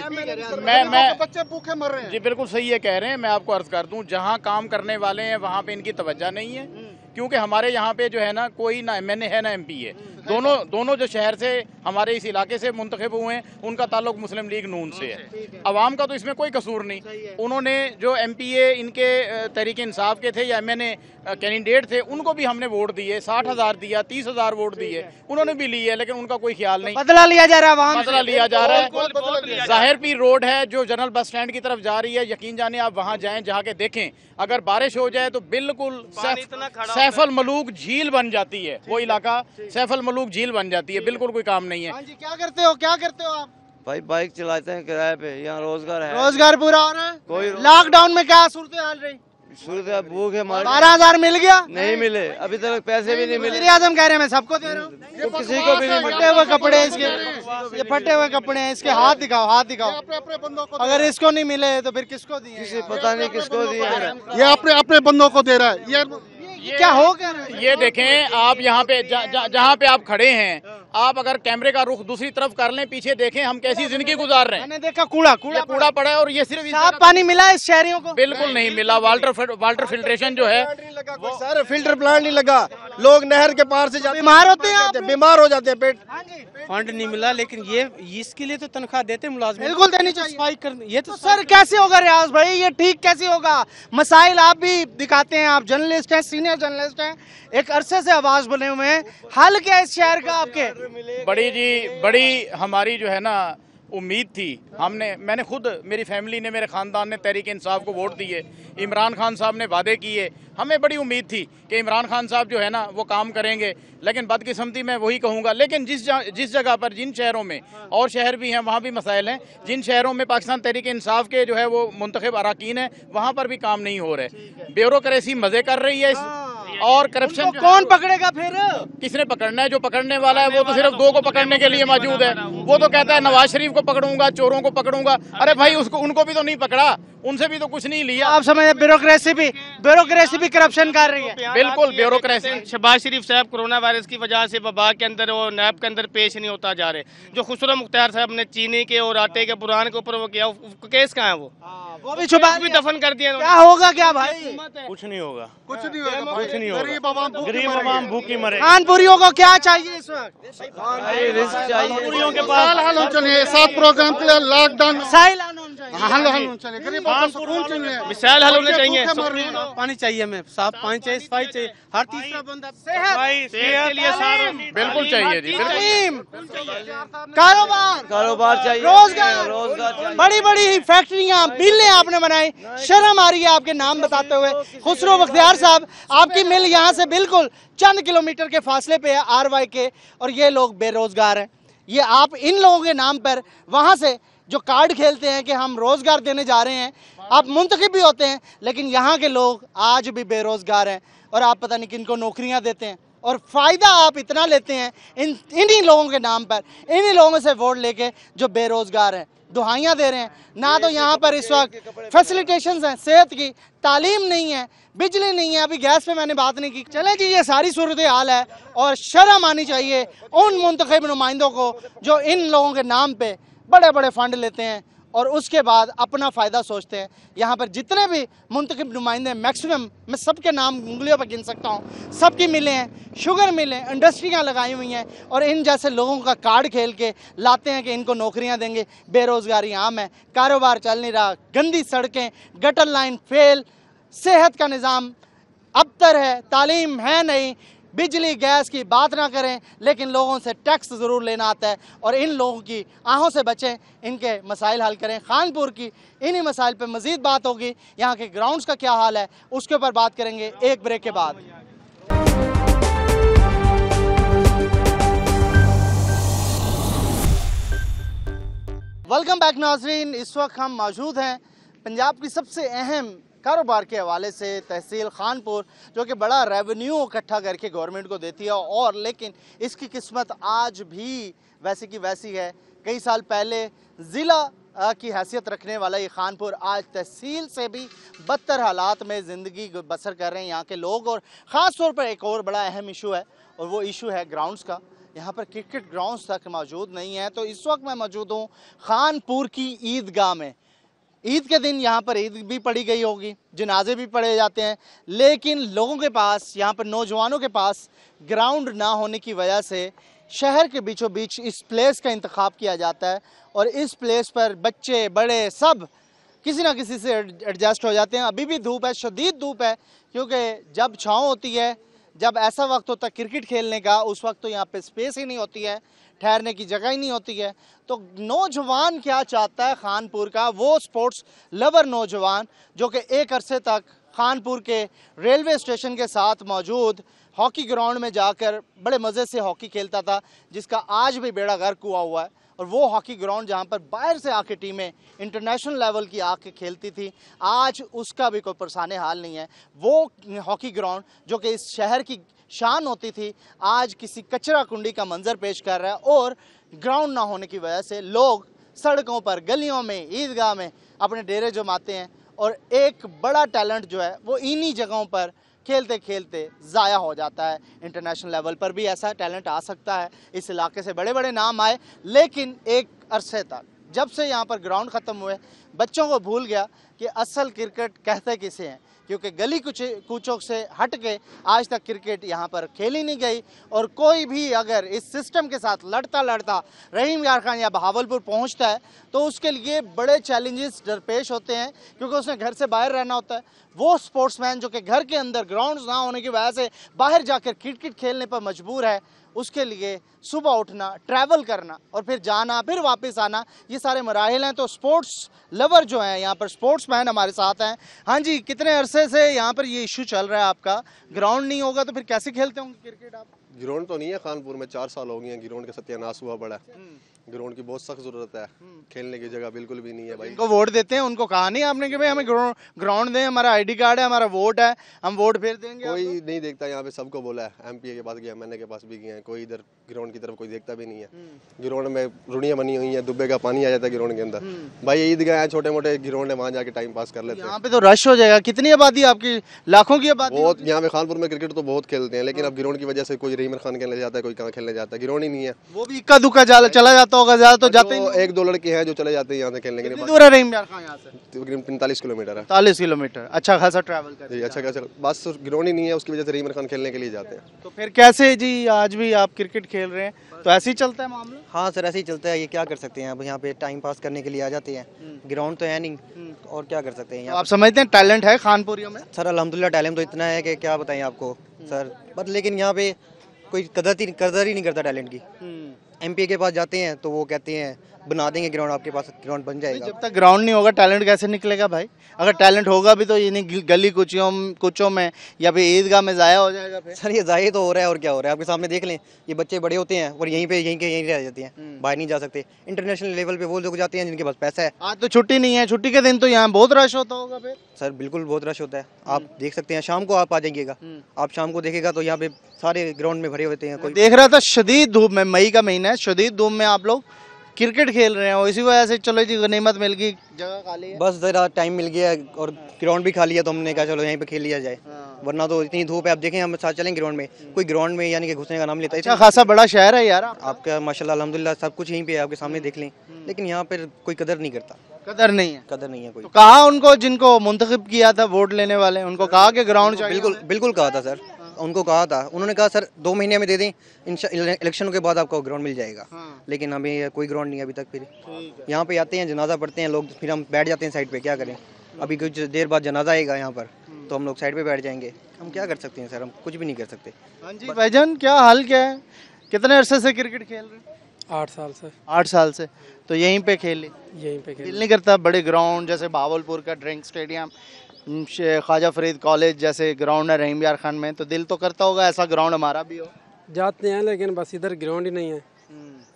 मैं बच्चे भूखे मर रहे हैं। जी बिल्कुल सही है कह रहे हैं। मैं आपको अर्ज कर दूं, जहाँ काम करने वाले हैं वहाँ पे इनकी तवज्जो नहीं है, क्योंकि हमारे यहाँ पे जो है ना कोई ना MNA है ना MP है। दोनों जो शहर से हमारे इस इलाके से मुंतखब हुए हैं उनका ताल्लुक मुस्लिम लीग नून से है। अवाम का तो इसमें कोई कसूर नहीं। उन्होंने जो MPA इनके तहरीक इंसाफ के थे या MNA कैंडिडेट थे, उनको भी हमने वोट दिए, 60,000 दिया, 30,000 वोट दिए, उन्होंने भी लिए, लेकिन उनका कोई ख्याल नहीं। बदला लिया जा रहा है, बदला लिया जा रहा है। जाहिर पीर रोड है जो जनरल बस स्टैंड की तरफ जा रही है, यकीन जाने आप वहाँ जाएं, जहाँ के देखें, अगर बारिश हो जाए तो बिल्कुल सैफल मलूक झील बन जाती है। वो इलाका सैफल मलूक झील बन जाती है, बिल्कुल कोई काम नहीं है। क्या करते हो आप? भाई बाइक चलाते हैं किराए पे, यहाँ रोजगार है। रोजगार पूरा हो रहा है? कोई लॉकडाउन में क्या सूरत हाल रही? सूरत भूख है। 12,000 मिल गया? नहीं मिले, अभी तक पैसे भी नहीं मिले। वज़ीर आज़म कह रहे हैं मैं सबको दे रहा हूँ। तो किसी को भी नहीं। फटे हुए कपड़े इसके, ये फटे हुए कपड़े हैं इसके, हाथ दिखाओ, हाथ दिखाओ। अगर इसको नहीं मिले तो फिर किसको दिए? किसी पता नहीं किसको दिए। ये अपने बंदों को दे रहा है। ये क्या हो गया? ये देखें आप यहाँ पे जहाँ पे आप खड़े हैं, आप अगर कैमरे का रुख दूसरी तरफ कर लें, पीछे देखें हम कैसी जिंदगी गुजार रहे हैं। मैंने देखा कूड़ा पड़ा है, और ये सिर्फ साफ पानी मिला है इस शहरियों को? बिल्कुल नहीं मिला। वाटर फिल्ट्रेशन जो है, सर फिल्टर प्लांट नहीं लगा, लोग नहर के पार से बीमार होते हैं, बीमार हो जाते हैं। पेट फंड नहीं मिला, लेकिन ये इसके लिए तो तनख्वाह देते मुलाजिम, बिल्कुल देनी चाहिए। ये तो सर कैसे होगा रियाज भाई, ये ठीक कैसे होगा? मसाइल आप भी दिखाते हैं, आप जर्नलिस्ट हैं, सीनियर जर्नलिस्ट हैं, एक अरसे से आवाज बने हुए हैं, हल क्या है इस शहर का आपके? बड़ी हमारी जो है ना उम्मीद थी। मैंने खुद, मेरी फैमिली ने, मेरे ख़ानदान ने तहरीक इंसाफ को वोट दिए। इमरान खान साहब ने वादे किए, हमें बड़ी उम्मीद थी कि इमरान खान साहब जो है ना वो काम करेंगे, लेकिन बदकिस्मती मैं वही कहूँगा। लेकिन जिस जगह पर, जिन शहरों में, और शहर भी हैं वहाँ भी मसाइल हैं, जिन शहरों में पाकिस्तान तहरीक इंसाफ के जो है वो मुंतखब अरकान हैं, वहाँ पर भी काम नहीं हो रहे। ब्यूरोक्रेसी मज़े कर रही है, और करप्शन कौन पकड़ेगा फिर? किसने पकड़ना है? जो पकड़ने वाला है वो तो सिर्फ 2 को पकड़ने के लिए मौजूद है। वो तो कहता है नवाज शरीफ को पकड़ूंगा, चोरों को पकड़ूंगा। अरे भाई उनको भी तो नहीं पकड़ा, उनसे भी तो कुछ नहीं लिया। आप समझे ब्यूरोक्रेसी भी करप्शन कर रही है। बिल्कुल ब्यूरोक्रेसी। शहबाज शरीफ साहब कोरोना वायरस की वजह से वबा के अंदर और नैब के अंदर पेश नहीं होता जा रहे। जो खुसरो मुख्तार साहब ने चीनी के और आटे के बुरान के ऊपर वो किया, केस कहाँ है? वो भी छुपा, भी दफन कर दिया। क्या होगा क्या भाई? कुछ नहीं होगा, कुछ नहीं होगा, कुछ नहीं होगा। गरीब आवाम भूखी मरे। खानपुरियों को क्या चाहिए इस वक्त? खानपुरियों के पास हल होना चाहिए। 7 प्रोग्राम के लिए लॉकडाउन मिसाइल हल होना चाहिए। गरीबों को सुकून चाहिए, मिसाइल हल होने चाहिए। पानी चाहिए, हमें साफ पानी चाहिए, सफाई चाहिए, हर तीसरा बंदा सेहत के लिए बिल्कुल चाहिए जी, कारोबार चाहिए, रोजगार, बड़ी बड़ी फैक्ट्रियां, मिलें आपने बनाई, शर्म आ रही है आपके नाम बताते हुए। खुसरो बख्तियार साहब, आपकी मिल यहाँ से बिल्कुल चंद किलोमीटर के फासले पे है, RY के, और ये लोग बेरोजगार हैं। ये आप इन लोगों के नाम पर वहाँ से जो कार्ड खेलते हैं कि हम रोजगार देने जा रहे हैं, आप मुंतखब भी होते हैं, लेकिन यहाँ के लोग आज भी बेरोज़गार हैं और आप पता नहीं किनको नौकरियाँ देते हैं और फ़ायदा आप इतना लेते हैं इन्हीं लोगों के नाम पर, इन्हीं लोगों से वोट लेके जो बेरोज़गार हैं, दुहाइयाँ दे रहे हैं। ना तो यहाँ पर इस वक्त फैसिलिटेशंस हैं, सेहत की, तालीम नहीं है, बिजली नहीं है, अभी गैस पे मैंने बात नहीं की। चले जी, ये सारी सूरत हाल है और शर्म आनी चाहिए उन मुंतखब नुमाइंदों को जो इन लोगों के नाम पे बड़े बड़े फंड लेते हैं और उसके बाद अपना फ़ायदा सोचते हैं। यहाँ पर जितने भी मुंतखब नुमाइंदे मैक्सिमम, मैं सबके नाम उंगलियों पर गिन सकता हूँ, सबकी मिले हैं, शुगर मिले, इंडस्ट्रियाँ लगाई हुई हैं और इन जैसे लोगों का कार्ड खेल के लाते हैं कि इनको नौकरियाँ देंगे। बेरोज़गारी आम है, कारोबार चल नहीं रहा, गंदी सड़कें, गटर लाइन फेल, सेहत का निज़ाम अबतर है, तालीम है नहीं, बिजली गैस की बात ना करें, लेकिन लोगों से टैक्स ज़रूर लेना आता है और इन लोगों की आहों से बचें, इनके मसाइल हल करें। खानपुर की इन्हीं मसाइल पे मज़ीद बात होगी, यहाँ के ग्राउंड्स का क्या हाल है उसके ऊपर बात करेंगे एक ब्रेक के बाद। वेलकम बैक नाज़रीन, इस वक्त हम मौजूद हैं पंजाब की सबसे अहम कारोबार के हवाले से तहसील खानपुर, जो कि बड़ा रेवेन्यू इकट्ठा करके गवर्नमेंट को देती है और लेकिन इसकी किस्मत आज भी वैसी की वैसी है। कई साल पहले ज़िला की हैसियत रखने वाला ये खानपुर आज तहसील से भी बदतर हालात में ज़िंदगी बसर कर रहे हैं यहाँ के लोग। और ख़ास तौर पर एक और बड़ा अहम इशू है और वो इशू है ग्राउंड्स का। यहाँ पर क्रिकेट ग्राउंड्स तक मौजूद नहीं है। तो इस वक्त मैं मौजूद हूँ खानपुर की ईदगाह में। ईद के दिन यहाँ पर ईद भी पढ़ी गई होगी, जनाजे भी पढ़े जाते हैं, लेकिन लोगों के पास, यहाँ पर नौजवानों के पास ग्राउंड ना होने की वजह से शहर के बीचों बीच इस प्लेस का इंतखाब किया जाता है और इस प्लेस पर बच्चे बड़े सब किसी ना किसी से एडजस्ट हो जाते हैं। अभी भी धूप है, शदीद धूप है, क्योंकि जब छाँव होती है, जब ऐसा वक्त होता है क्रिकेट खेलने का, उस वक्त तो यहाँ पे स्पेस ही नहीं होती है, ठहरने की जगह ही नहीं होती है। तो नौजवान क्या चाहता है खानपुर का, वो स्पोर्ट्स लवर नौजवान जो कि एक अरसे तक खानपुर के रेलवे स्टेशन के साथ मौजूद हॉकी ग्राउंड में जाकर बड़े मज़े से हॉकी खेलता था, जिसका आज भी बेड़ा गर्क हुआ है। और वो हॉकी ग्राउंड जहाँ पर बाहर से आके टीमें इंटरनेशनल लेवल की आके खेलती थी, आज उसका भी कोई परेशानी हाल नहीं है। वो हॉकी ग्राउंड जो कि इस शहर की शान होती थी, आज किसी कचरा कुंडी का मंजर पेश कर रहा है और ग्राउंड ना होने की वजह से लोग सड़कों पर, गलियों में, ईदगाह में अपने डेरे जमाते हैं और एक बड़ा टैलेंट जो है वो इन्हीं जगहों पर खेलते खेलते ज़ाया हो जाता है। इंटरनेशनल लेवल पर भी ऐसा टैलेंट आ सकता है, इस इलाके से बड़े बड़े नाम आए, लेकिन एक अरसे तक जब से यहाँ पर ग्राउंड ख़त्म हुए, बच्चों को भूल गया कि असल क्रिकेट कहते किसे हैं, क्योंकि गली कूचों से हट के आज तक क्रिकेट यहाँ पर खेली नहीं गई। और कोई भी अगर इस सिस्टम के साथ लड़ता रहीम यार खान या बहावलपुर पहुँचता है तो उसके लिए बड़े चैलेंजेस दरपेश होते हैं, क्योंकि उसने घर से बाहर रहना होता है। वो स्पोर्ट्समैन जो कि घर के अंदर ग्राउंड्स ना होने की वजह से बाहर जाकर क्रिकेट खेलने पर मजबूर है, उसके लिए सुबह उठना, ट्रैवल करना और फिर जाना, फिर वापस आना, ये सारे मराहिल हैं। तो स्पोर्ट्स लवर जो हैं यहाँ पर, स्पोर्ट्समैन हमारे साथ हैं। हाँ जी, कितने अरसे से यहाँ पर ये इशू चल रहा है आपका? ग्राउंड नहीं होगा तो फिर कैसे खेलते होंगे क्रिकेट आप? ग्राउंड तो नहीं है खानपुर में, 4 साल हो गए हैं ग्राउंड का सत्यानाश हुआ पड़ा है। ग्राउंड की बहुत सख्त जरूरत है, खेलने की जगह बिल्कुल भी नहीं है भाई। इनको वोट देते हैं, उनको कहा नहीं आपने कि भाई हमें ग्राउंड दें, हमारा आईडी कार्ड है, हमारा वोट है, हम वोट फिर देंगे? कोई नहीं देखता यहाँ पे, सबको बोला है, एमपीए के पास गया, मैंने के पास भी गया है, कोई इधर ग्राउंड की तरफ कोई देखता भी नहीं है। ग्राउंड में रुड़ियाँ बनी हुई है, दुब्बे का पानी आ जाता है ग्राउंड के अंदर। भाई ईदगाह है, छोटे मोटे ग्राउंड है, वहाँ जाके टाइम पास कर लेते हैं। यहाँ पे तो रश हो जाएगा। कितनी आबादी आपकी? लाखों की आबादी? बहुत। यहाँ पे खानपुर में क्रिकेट तो बहुत खेलते हैं, लेकिन अब ग्राउंड की वजह से कोई रहीम खान खेलने जाता है, कोई कहाँ खेलने जाता है, ग्राउंड ही नहीं है। वो भी इक्का दुक्का चला जाता होगा, ज्यादा तो जाते ही 1-2 लड़के हैं जो चले जाते हैं यहाँ से खेलने के लिए। दूर है रहीम यार खान यहाँ से? तकरीबन 45 किलोमीटर है। 40 किलोमीटर, अच्छा खासा ट्रैवल करते हैं। अच्छा खासा, बस ग्राउंड ही नहीं है, उसकी वजह से रहीम खान खेलने के लिए जाते हैं। तो फिर कैसे जी, आज भी आप क्रिकेट खेल रहे हैं तो ऐसे ही चलता है मामला? हाँ सर, ऐसे ही चलता है। ये क्या कर सकते हैं, अब यहाँ पे टाइम पास करने के लिए आ जाते हैं, ग्राउंड तो है नहीं और क्या कर सकते हैं। तो आप समझते हैं टैलेंट है खानपुरियों में? सर अल्हम्दुलिल्लाह टैलेंट तो इतना है कि क्या बताएं आपको सर, बट लेकिन यहाँ पे कोई कदर ही नहीं करता टैलेंट की। एमपी के पास जाते हैं तो वो कहते हैं बना देंगे ग्राउंड, आपके पास ग्राउंड बन जाएगा। जब तक ग्राउंड नहीं होगा टैलेंट कैसे निकलेगा भाई? अगर टैलेंट होगा भी तो ये नहीं गली कुचों में या फिर ईदगाह में ज़ाया हो जाएगा फिर। सर ये ज़ाया तो हो रहा है और क्या हो रहा है, आपके सामने देख लें। ये बच्चे बड़े होते हैं और यहीं रह जाते हैं, बाहर नहीं जा सकते। इंटरनेशनल लेवल पे वो लोग जाते हैं जिनके पास पैसा है। आज तो छुट्टी नहीं है, छुट्टी के दिन तो यहाँ बहुत रश होता होगा फिर। सर बिल्कुल बहुत रश होता है, आप देख सकते हैं। शाम को आप आ जाइएगा, आप शाम को देखेगा तो यहाँ पे सारे ग्राउंड में भरे होते हैं। कोई देख रहा था शदीद धूप में, मई का महीना है, शदीद धूप में आप लोग क्रिकेट खेल रहे हैं, इसी वजह से चलो जी गनीमत मिल गई, जगह खाली है। बस ज़रा टाइम मिल गया और ग्राउंड भी खाली है तो हमने कहा चलो यहीं पे खेल लिया जाए। वरना तो इतनी धूप है। आप देखें हम साथ चलें ग्राउंड में, कोई ग्राउंड में यानी कि घुसने का नाम लेता है। अच्छा खासा बड़ा शहर है यार आपका, माशाल्लाह अल्हम्दुलिल्लाह सब कुछ यहीं पे है, आपके सामने देख लें। लेकिन यहाँ पर कोई कदर नहीं करता, कदर नहीं है, कदर नहीं है कोई। तो कहा उनको जिनको मुंतखब किया था वोट लेने वाले, उनको कहा कि ग्राउंड चाहिए? बिल्कुल कहा था सर, उनको कहा था। उन्होंने कहा सर 2 महीने में दे दें, इलेक्शन के बाद आपको ग्राउंड मिल जाएगा। लेकिन हमें कोई ग्राउंड नहीं है अभी तक। फिर यहाँ पे आते हैं, जनाजा पढ़ते हैं लोग, फिर हम बैठ जाते हैं साइड पे। क्या करें, अभी कुछ देर बाद जनाजा आएगा यहाँ पर तो हम लोग साइड पे बैठ जाएंगे। हम क्या कर सकते हैं सर, हम कुछ भी नहीं कर सकते। हाँ जी भाईजान, क्या हाल क्या है? कितने अरसे से क्रिकेट खेल रहे हैं? 8 साल से। 8 साल से, तो यहीं पे खेले? यहीं पे खेले। दिल नहीं करता बड़े ग्राउंड जैसे भावलपुर का Dring stadium, Khwaja Farid college जैसे ग्राउंड है रहीम यार खान में, तो दिल तो करता होगा ऐसा ग्राउंड हमारा भी हो? जाते हैं लेकिन बस इधर ग्राउंड ही नहीं है,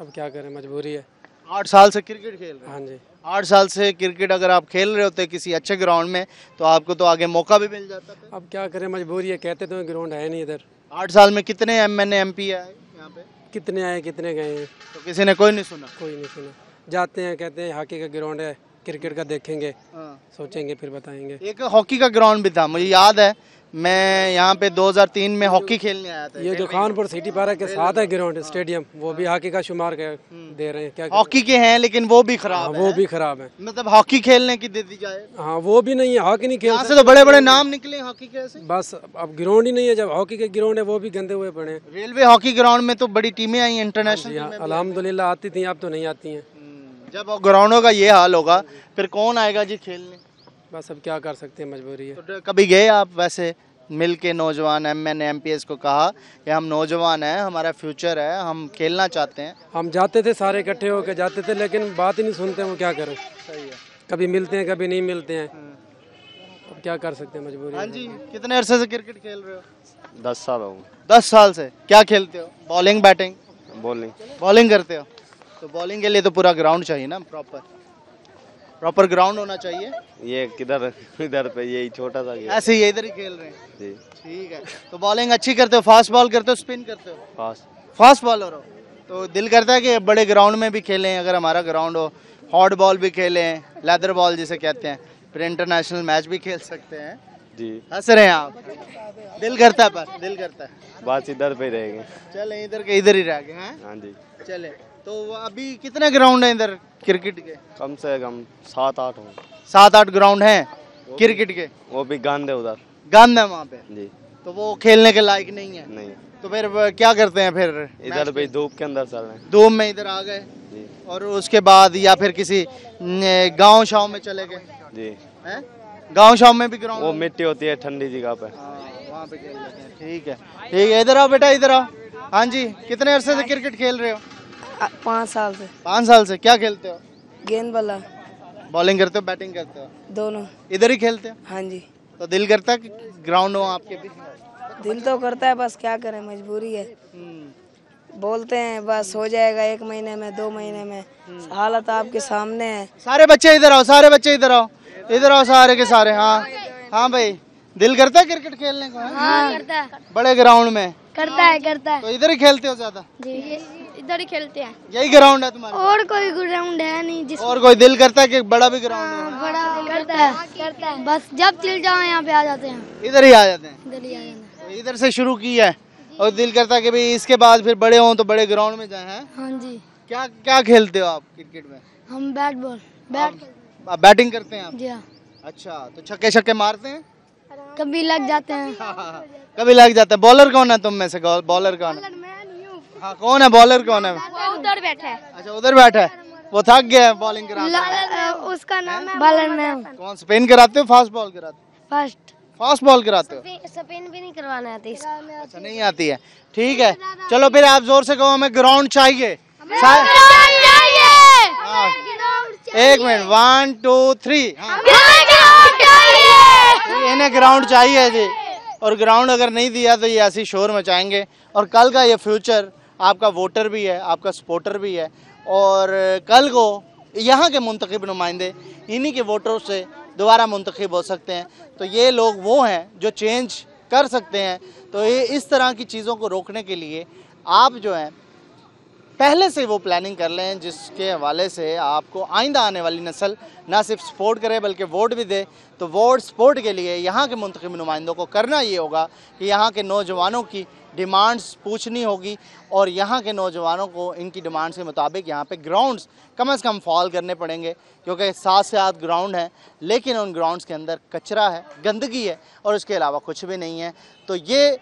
अब क्या करें, मजबूरी है। 8 साल से क्रिकेट खेल रहे हैं? हाँ जी। 8 साल से क्रिकेट अगर आप खेल रहे होते किसी अच्छे ग्राउंड में तो आपको तो आगे मौका भी मिल जाता था। अब क्या करें, मजबूरी है। कहते तो ग्राउंड है नहीं इधर। 8 साल में कितने MNA MP आए यहाँ पे? कितने आए कितने गए हैं, तो किसी ने कोई नहीं सुना? कोई नहीं सुना। जाते हैं, कहते हैं हॉकी का ग्राउंड है, क्रिकेट का देखेंगे, सोचेंगे फिर बताएंगे। एक हॉकी का ग्राउंड भी था, मुझे याद है, मैं यहाँ पे 2003 में हॉकी खेलने आया था। ये जो खानपुर सिटी पार्क के साथ है ग्राउंड स्टेडियम, वो भी हॉकी का शुमार दे रहे हैं। क्या हॉकी के हैं लेकिन वो भी खराब है। वो भी खराब है, मतलब हॉकी खेलने की दे दी जाए। हाँ वो भी नहीं है, हॉकी नहीं खेल से तो बड़े बड़े नाम निकले हॉकी के ऐसे। बस अब ग्राउंड ही नहीं है, जब हॉकी के ग्राउंड है वो भी गंदे हुए पड़े हैं। रेलवे हॉकी ग्राउंड में तो बड़ी टीमें आई इंटरनेशनल, अल्हम्दुलिल्लाह आती थी, अब तो नहीं आती हैं। जब ग्राउंडों का ये हाल होगा फिर कौन आएगा जी खेलने? बस अब क्या कर सकते हैं, मजबूरी है। तो कभी गए आप वैसे मिल के नौजवान MNA MPS को कहा कि हम नौजवान हैं, हमारा फ्यूचर है, हम खेलना चाहते हैं? हम जाते थे, सारे इकट्ठे होकर जाते थे, लेकिन बात ही नहीं सुनते। वो क्या करें, सही है, कभी मिलते हैं कभी नहीं मिलते हैं, अब क्या कर सकते हैं, मजबूरी। हाँ जी, कितने अरसे से क्रिकेट खेल रहे हो? 10 साल हो। 10 साल से। क्या खेलते हो? Bowling batting? बॉलिंग। बॉलिंग करते हो, तो बॉलिंग के लिए तो पूरा ग्राउंड चाहिए ना, प्रॉपर ग्राउंड होना चाहिए। ये किधर इधर पे यही छोटा सा गया। ऐसे ही इधर ही खेल रहे हैं जी। ठीक है, तो बॉलिंग अच्छी करते हो? फास्ट बॉल करते हो, स्पिन करते हो? फास्ट बॉलर हो, तो दिल करता है कि बड़े ग्राउंड में भी खेलें। अगर हमारा ग्राउंड हो, हॉट बॉल भी खेलें, लेदर बॉल जिसे कहते हैं, फिर इंटरनेशनल मैच भी खेल सकते हैं जी। हंस रहे हैं आप, दिल करता है, पर दिल करता है। बात इधर पे रहेंगे। चले इधर के इधर ही रह गए हैं। हाँ जी। चले, तो अभी कितने ग्राउंड है इधर क्रिकेट के? कम से कम 7-8 हो। 7-8 ग्राउंड हैं क्रिकेट के? वो भी गांध है उधर। गांध है वहाँ पे जी। तो वो खेलने के लायक नहीं है? नहीं। तो फिर क्या करते हैं फिर? इधर भी धूप के अंदर चल रहे हैं। धूप में इधर आ गए जी। और उसके बाद या फिर किसी गांव शाव में चले गए? जी। हैं? गांव शाव में भी ग्राउंड? वो मिट्टी होती है ठंडी जगह पे, वहाँ पे खेल लेते हैं। ठीक है, ठीक है, इधर आओ बेटा, इधर आओ। हाँ जी, कितने अरसे से क्रिकेट खेल रहे हो? 5 साल से। 5 साल से। क्या खेलते हो? गेंद बल्ला। बॉलिंग करते हो, बैटिंग करते हो? दोनों। इधर ही खेलते हो? हाँ जी। तो दिल करता है कि ग्राउंड हो आपके भी? दिल तो करता है, बस क्या करें, मजबूरी है। बोलते हैं बस हो जाएगा 1 महीने में, 2 महीने में, हालत आपके सामने है। सारे बच्चे इधर आओ, सारे बच्चे इधर आओ, इधर आओ सारे के सारे। हाँ हाँ भाई, दिल करता है क्रिकेट खेलने को? हाँ करता है। बड़े ग्राउंड में? करता है। तो इधर ही खेलते हो ज्यादा? जी, इधर ही खेलते हैं। यही ग्राउंड है तुम्हारा? और कोई ग्राउंड है नहीं और कोई दिल करता है कि बड़ा भी ग्राउंड है? बड़ा करता है, बस जब चिल जाओ यहाँ पे आ जाते हैं। इधर ही आ जाते हैं? इधर ही आ जाते हैं। इधर से शुरू किया है और दिल करता है कि भाई इसके बाद फिर बड़े हों तो बड़े ग्राउंड में जाएं। हाँ जी। क्या क्या खेलते हो आप क्रिकेट में? हम बैटिंग करते हैं आप? जी हाँ। अच्छा, तो छक्के छक्के मारते हैं? कभी लग जाते हैं। कभी लग जाते हैं। बॉलर कौन है तुम में से? बॉलर कौन है? हाँ, कौन है बॉलर? कौन है? वो उधर बैठा है। अच्छा, उधर बैठा है, वो थक गया है बॉलिंग कराते। उसका नाम है बॉलर में। कौन, स्पिन कराते हो, फास्ट बॉल कराते हो? फास्ट बॉल कराते हो? स्पिन भी नहीं करवाना आती। अच्छा, नहीं आती है। ठीक है, चलो फिर आप जोर से कहो हमें ग्राउंड चाहिए। एक मिनट 1 2 3 इन्हें ग्राउंड चाहिए जी, और ग्राउंड अगर नहीं दिया तो ये ऐसी शोर मचाएंगे। और कल का ये फ्यूचर आपका वोटर भी है, आपका सपोर्टर भी है, और कल को यहाँ के मुंतखब नुमाइंदे इन्हीं के वोटरों से दोबारा मुंतखब हो सकते हैं। तो ये लोग वो हैं जो चेंज कर सकते हैं। तो ये इस तरह की चीज़ों को रोकने के लिए आप जो हैं पहले से वो प्लानिंग कर लें, जिसके हवाले से आपको आइंदा आने वाली नस्ल ना सिर्फ सपोर्ट करे बल्कि वोट भी दे। तो वोट सपोर्ट के लिए यहाँ के मुंतखब नुमाइंदों को करना ये होगा कि यहाँ के नौजवानों की डिमांड्स पूछनी होगी, और यहाँ के नौजवानों को इनकी डिमांड्स के मुताबिक यहाँ पे ग्राउंड्स कम से कम फॉल करने पड़ेंगे, क्योंकि 7 से 8 ग्राउंड हैं, लेकिन उन ग्राउंड्स के अंदर कचरा है, गंदगी है, और उसके अलावा कुछ भी नहीं है। तो ये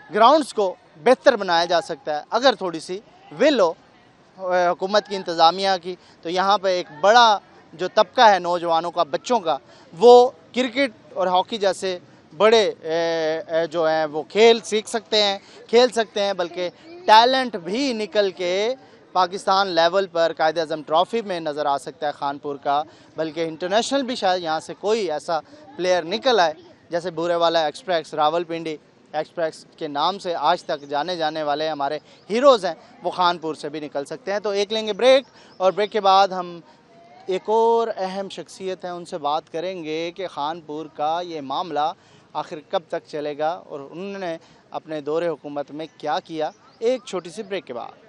ग्राउंड्स को बेहतर बनाया जा सकता है अगर थोड़ी सी विल हो हुकूमत की, इंतज़ामिया की। तो यहाँ पे एक बड़ा जो तबका है नौजवानों का, बच्चों का, वो क्रिकेट और हॉकी जैसे बड़े जो हैं वो खेल सीख सकते हैं, खेल सकते हैं, बल्कि टैलेंट भी निकल के पाकिस्तान लेवल पर कायदे आज़म ट्रॉफ़ी में नज़र आ सकता है खानपुर का, बल्कि इंटरनेशनल भी शायद यहाँ से कोई ऐसा प्लेयर निकल आए, जैसे बूरेवाला एक्सप्रेस, रावलपिंडी एक्सप्रेस के नाम से आज तक जाने जाने वाले हमारे हीरोज़ हैं, वो खानपुर से भी निकल सकते हैं। तो एक लेंगे ब्रेक, और ब्रेक के बाद हम एक और अहम शख्सियत हैं उनसे बात करेंगे कि खानपुर का ये मामला आखिर कब तक चलेगा और उन्होंने अपने दौरे हुकूमत में क्या किया। एक छोटी सी ब्रेक के बाद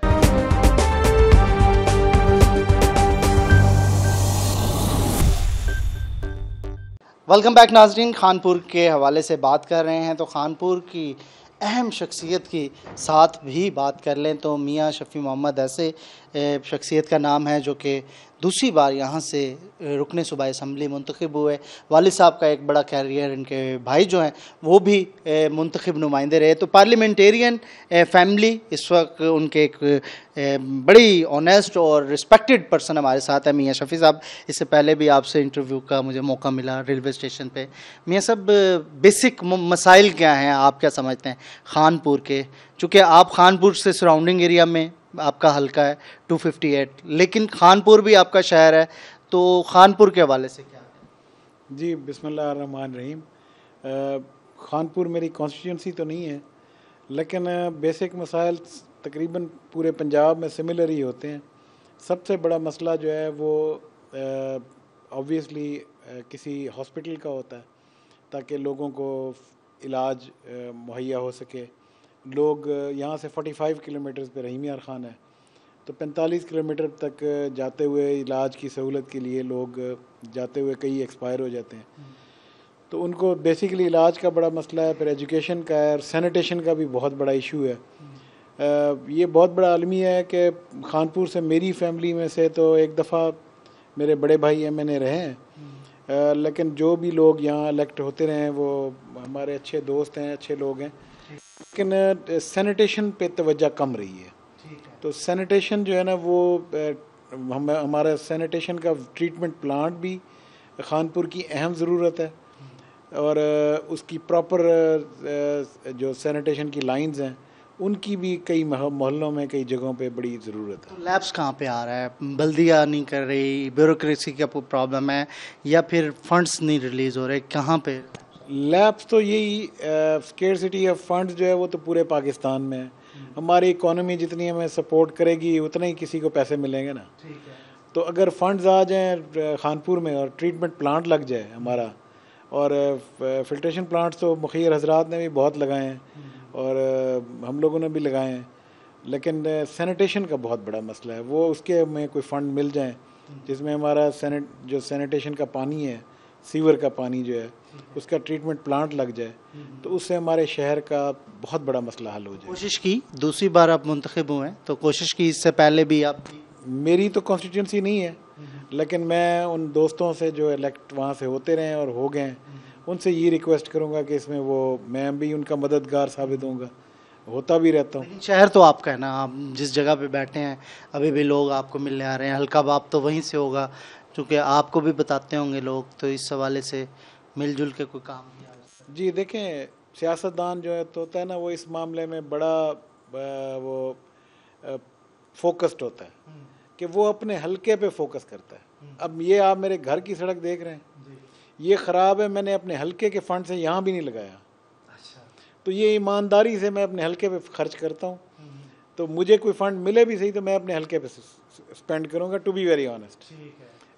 वेलकम बैक नाजरीन। खानपुर के हवाले से बात कर रहे हैं, तो खानपुर की अहम शख्सियत की साथ भी बात कर लें तो मियाँ शफ़ी मोहम्मद ऐसे शख्सियत का नाम है जो कि दूसरी बार यहाँ से रुकने सूबाई असम्बली मुंतखब हुए। वालिद साहब का एक बड़ा कैरियर, इनके भाई जो हैं वो भी मुंतखब नुमाइंदे रहे। तो पार्लियामेंटेरियन फैमिली इस वक्त उनके एक बड़ी ऑनेस्ट और रिस्पेक्टेड पर्सन हमारे साथ है मियाँ शफ़ी साहब। इससे पहले भी आपसे इंटरव्यू का मुझे मौका मिला रेलवे स्टेशन पे। मियाँ साहब, बेसिक मसाइल क्या हैं, आप क्या समझते हैं खानपुर के? चूँकि आप खानपुर से सराउंडिंग एरिया में आपका हल्का है 258, लेकिन खानपुर भी आपका शहर है, तो खानपुर के हवाले से क्या? जी बिस्मिल्लाहिर्रहमानिर्रहीम। खानपुर मेरी कॉन्स्टिट्यूंसी तो नहीं है, लेकिन बेसिक मसाइल तकरीबन पूरे पंजाब में सिमिलर ही होते हैं। सबसे बड़ा मसला जो है वो ऑब्वियसली किसी हॉस्पिटल का होता है, ताकि लोगों को इलाज मुहैया हो सके। लोग यहाँ से 45 किलोमीटर पे रहीम यार ख़ान है, तो 45 किलोमीटर तक जाते हुए इलाज की सहूलत के लिए लोग जाते हुए कई एक्सपायर हो जाते हैं। तो उनको बेसिकली इलाज का बड़ा मसला है, फिर एजुकेशन का है, और सैनिटेशन का भी बहुत बड़ा इशू है। ये बहुत बड़ा आलमी है कि खानपुर से मेरी फैमिली में से तो एक दफ़ा मेरे बड़े भाई MNA रहे हैं, लेकिन जो भी लोग यहाँ इलेक्ट होते रहे हैं वो हमारे अच्छे दोस्त हैं, अच्छे लोग हैं, लेकिन सैनिटेशन पे तवज्जो कम रही है। तो सैनिटेशन जो है ना वो हमारा सैनिटेशन का ट्रीटमेंट प्लांट भी खानपुर की अहम ज़रूरत है, और उसकी प्रॉपर जो सैनिटेशन की लाइंस हैं उनकी भी कई मोहल्लों में कई जगहों पे बड़ी ज़रूरत है। लैब्स कहाँ पे आ रहा है? बल्दिया नहीं कर रही, ब्यूरोक्रेसी का प्रॉब्लम है, या फिर फंड्स नहीं रिलीज़ हो रहे? कहाँ पे लैब्स? तो यही स्केर्सिटी ऑफ फंड्स जो है वो तो पूरे पाकिस्तान में है। हमारी इकोनॉमी जितनी हमें सपोर्ट करेगी उतना ही किसी को पैसे मिलेंगे ना। तो अगर फंड्स आ जाएं खानपुर में और ट्रीटमेंट प्लांट लग जाए हमारा, और फिल्ट्रेशन प्लांट्स तो मुखिर हजरात ने भी बहुत लगाए हैं और हम लोगों ने भी लगाए हैं, लेकिन सैनिटेशन का बहुत बड़ा मसला है। वो उसके में कोई फ़ंड मिल जाए जिसमें हमारा जो सैनिटेशन का पानी है, सीवर का पानी जो है, उसका ट्रीटमेंट प्लांट लग जाए, तो उससे हमारे शहर का बहुत बड़ा मसला हल हो जाए। कोशिश की, दूसरी बार आप मुंतखब हुए हैं तो कोशिश की, इससे पहले भी आप? मेरी तो कॉन्स्टिट्यूंसी नहीं है, लेकिन मैं उन दोस्तों से जो इलेक्ट वहाँ से होते रहे और हो गए, उनसे ये रिक्वेस्ट करूँगा कि इसमें वो मैं भी उनका मददगार साबित होऊंगा, होता भी रहता हूँ। शहर तो आपका है ना, आप जिस जगह पे बैठे हैं अभी भी लोग आपको मिलने आ रहे हैं, हल्का बाप तो वहीं से होगा, क्योंकि आपको भी बताते होंगे लोग, तो इस हवाले से मिलजुल के कोई काम किया? जी देखें, सियासतदान जो है तो होता है ना, वो इस मामले में बड़ा वो फोकस्ड होता है कि वो अपने हलके पे फोकस करता है। अब ये आप मेरे घर की सड़क देख रहे हैं, ये ख़राब है, मैंने अपने हलके के फंड से यहाँ भी नहीं लगाया। तो ये ईमानदारी से मैं अपने हलके पे खर्च करता हूँ। तो मुझे कोई फंड मिले भी सही तो मैं अपने हलके पे स्पेंड करूँगा, टू बी वेरी ऑनेस्ट।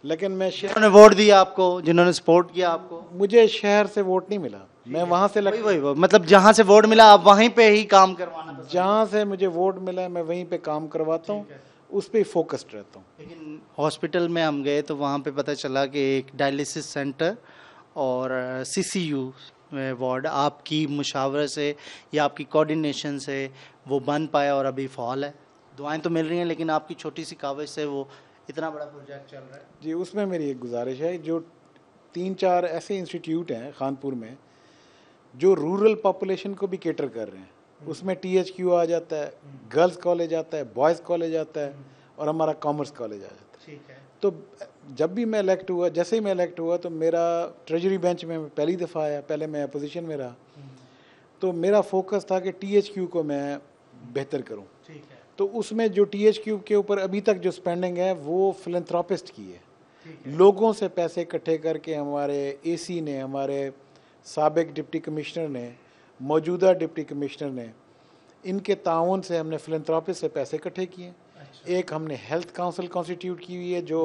लेकिन मैं जिन्होंने वोट दिया आपको, जिन्होंने सपोर्ट किया आपको, मुझे शहर से वोट नहीं मिला, मैं वहाँ से वही मतलब जहाँ से वोट मिला आप वहीं पे ही काम करवाना, जहाँ से मुझे वोट मिला मैं वहीं पे काम करवाता हूँ, उस पर फोकस्ड रहता हूँ। लेकिन हॉस्पिटल में हम गए तो वहाँ पे पता चला कि एक डायलिसिस सेंटर और सीसीयू वार्ड आपकी मुशावरे से या आपकी कोऑर्डिनेशन से वो बन पाया और अभी फॉल है। दुआएं तो मिल रही हैं लेकिन आपकी छोटी सी काविश से वो इतना बड़ा प्रोजेक्ट चल रहा है। जी, उसमें मेरी एक गुजारिश है, जो 3-4 ऐसे इंस्टीट्यूट हैं खानपुर में जो रूरल पॉपुलेशन को भी केटर कर रहे हैं, उसमें THQ आ जाता है, गर्ल्स कॉलेज आता है, बॉयज़ कॉलेज आता है और हमारा कॉमर्स कॉलेज आ जाता है। ठीक है। तो जब भी मैं इलेक्ट हुआ, जैसे ही मैं इलेक्ट हुआ तो मेरा ट्रेजरी बेंच में पहली दफ़ा आया, पहले मैं अपोजिशन में रहा, तो मेरा फोकस था कि THQ को मैं बेहतर करूं। ठीक है। तो उसमें जो THQ के ऊपर अभी तक जो स्पेंडिंग है वो फिलैंथ्रोपिस्ट की है। लोगों से पैसे इकट्ठे करके हमारे AC ने, हमारे साबिक डिप्टी कमिश्नर ने, मौजूदा डिप्टी कमिश्नर ने, इनके ताउन से हमने फिलैंथ्रोपिस्ट से पैसे इकट्ठे किए। एक हमने हेल्थ काउंसिल कॉन्स्टिट्यूट की हुई है जो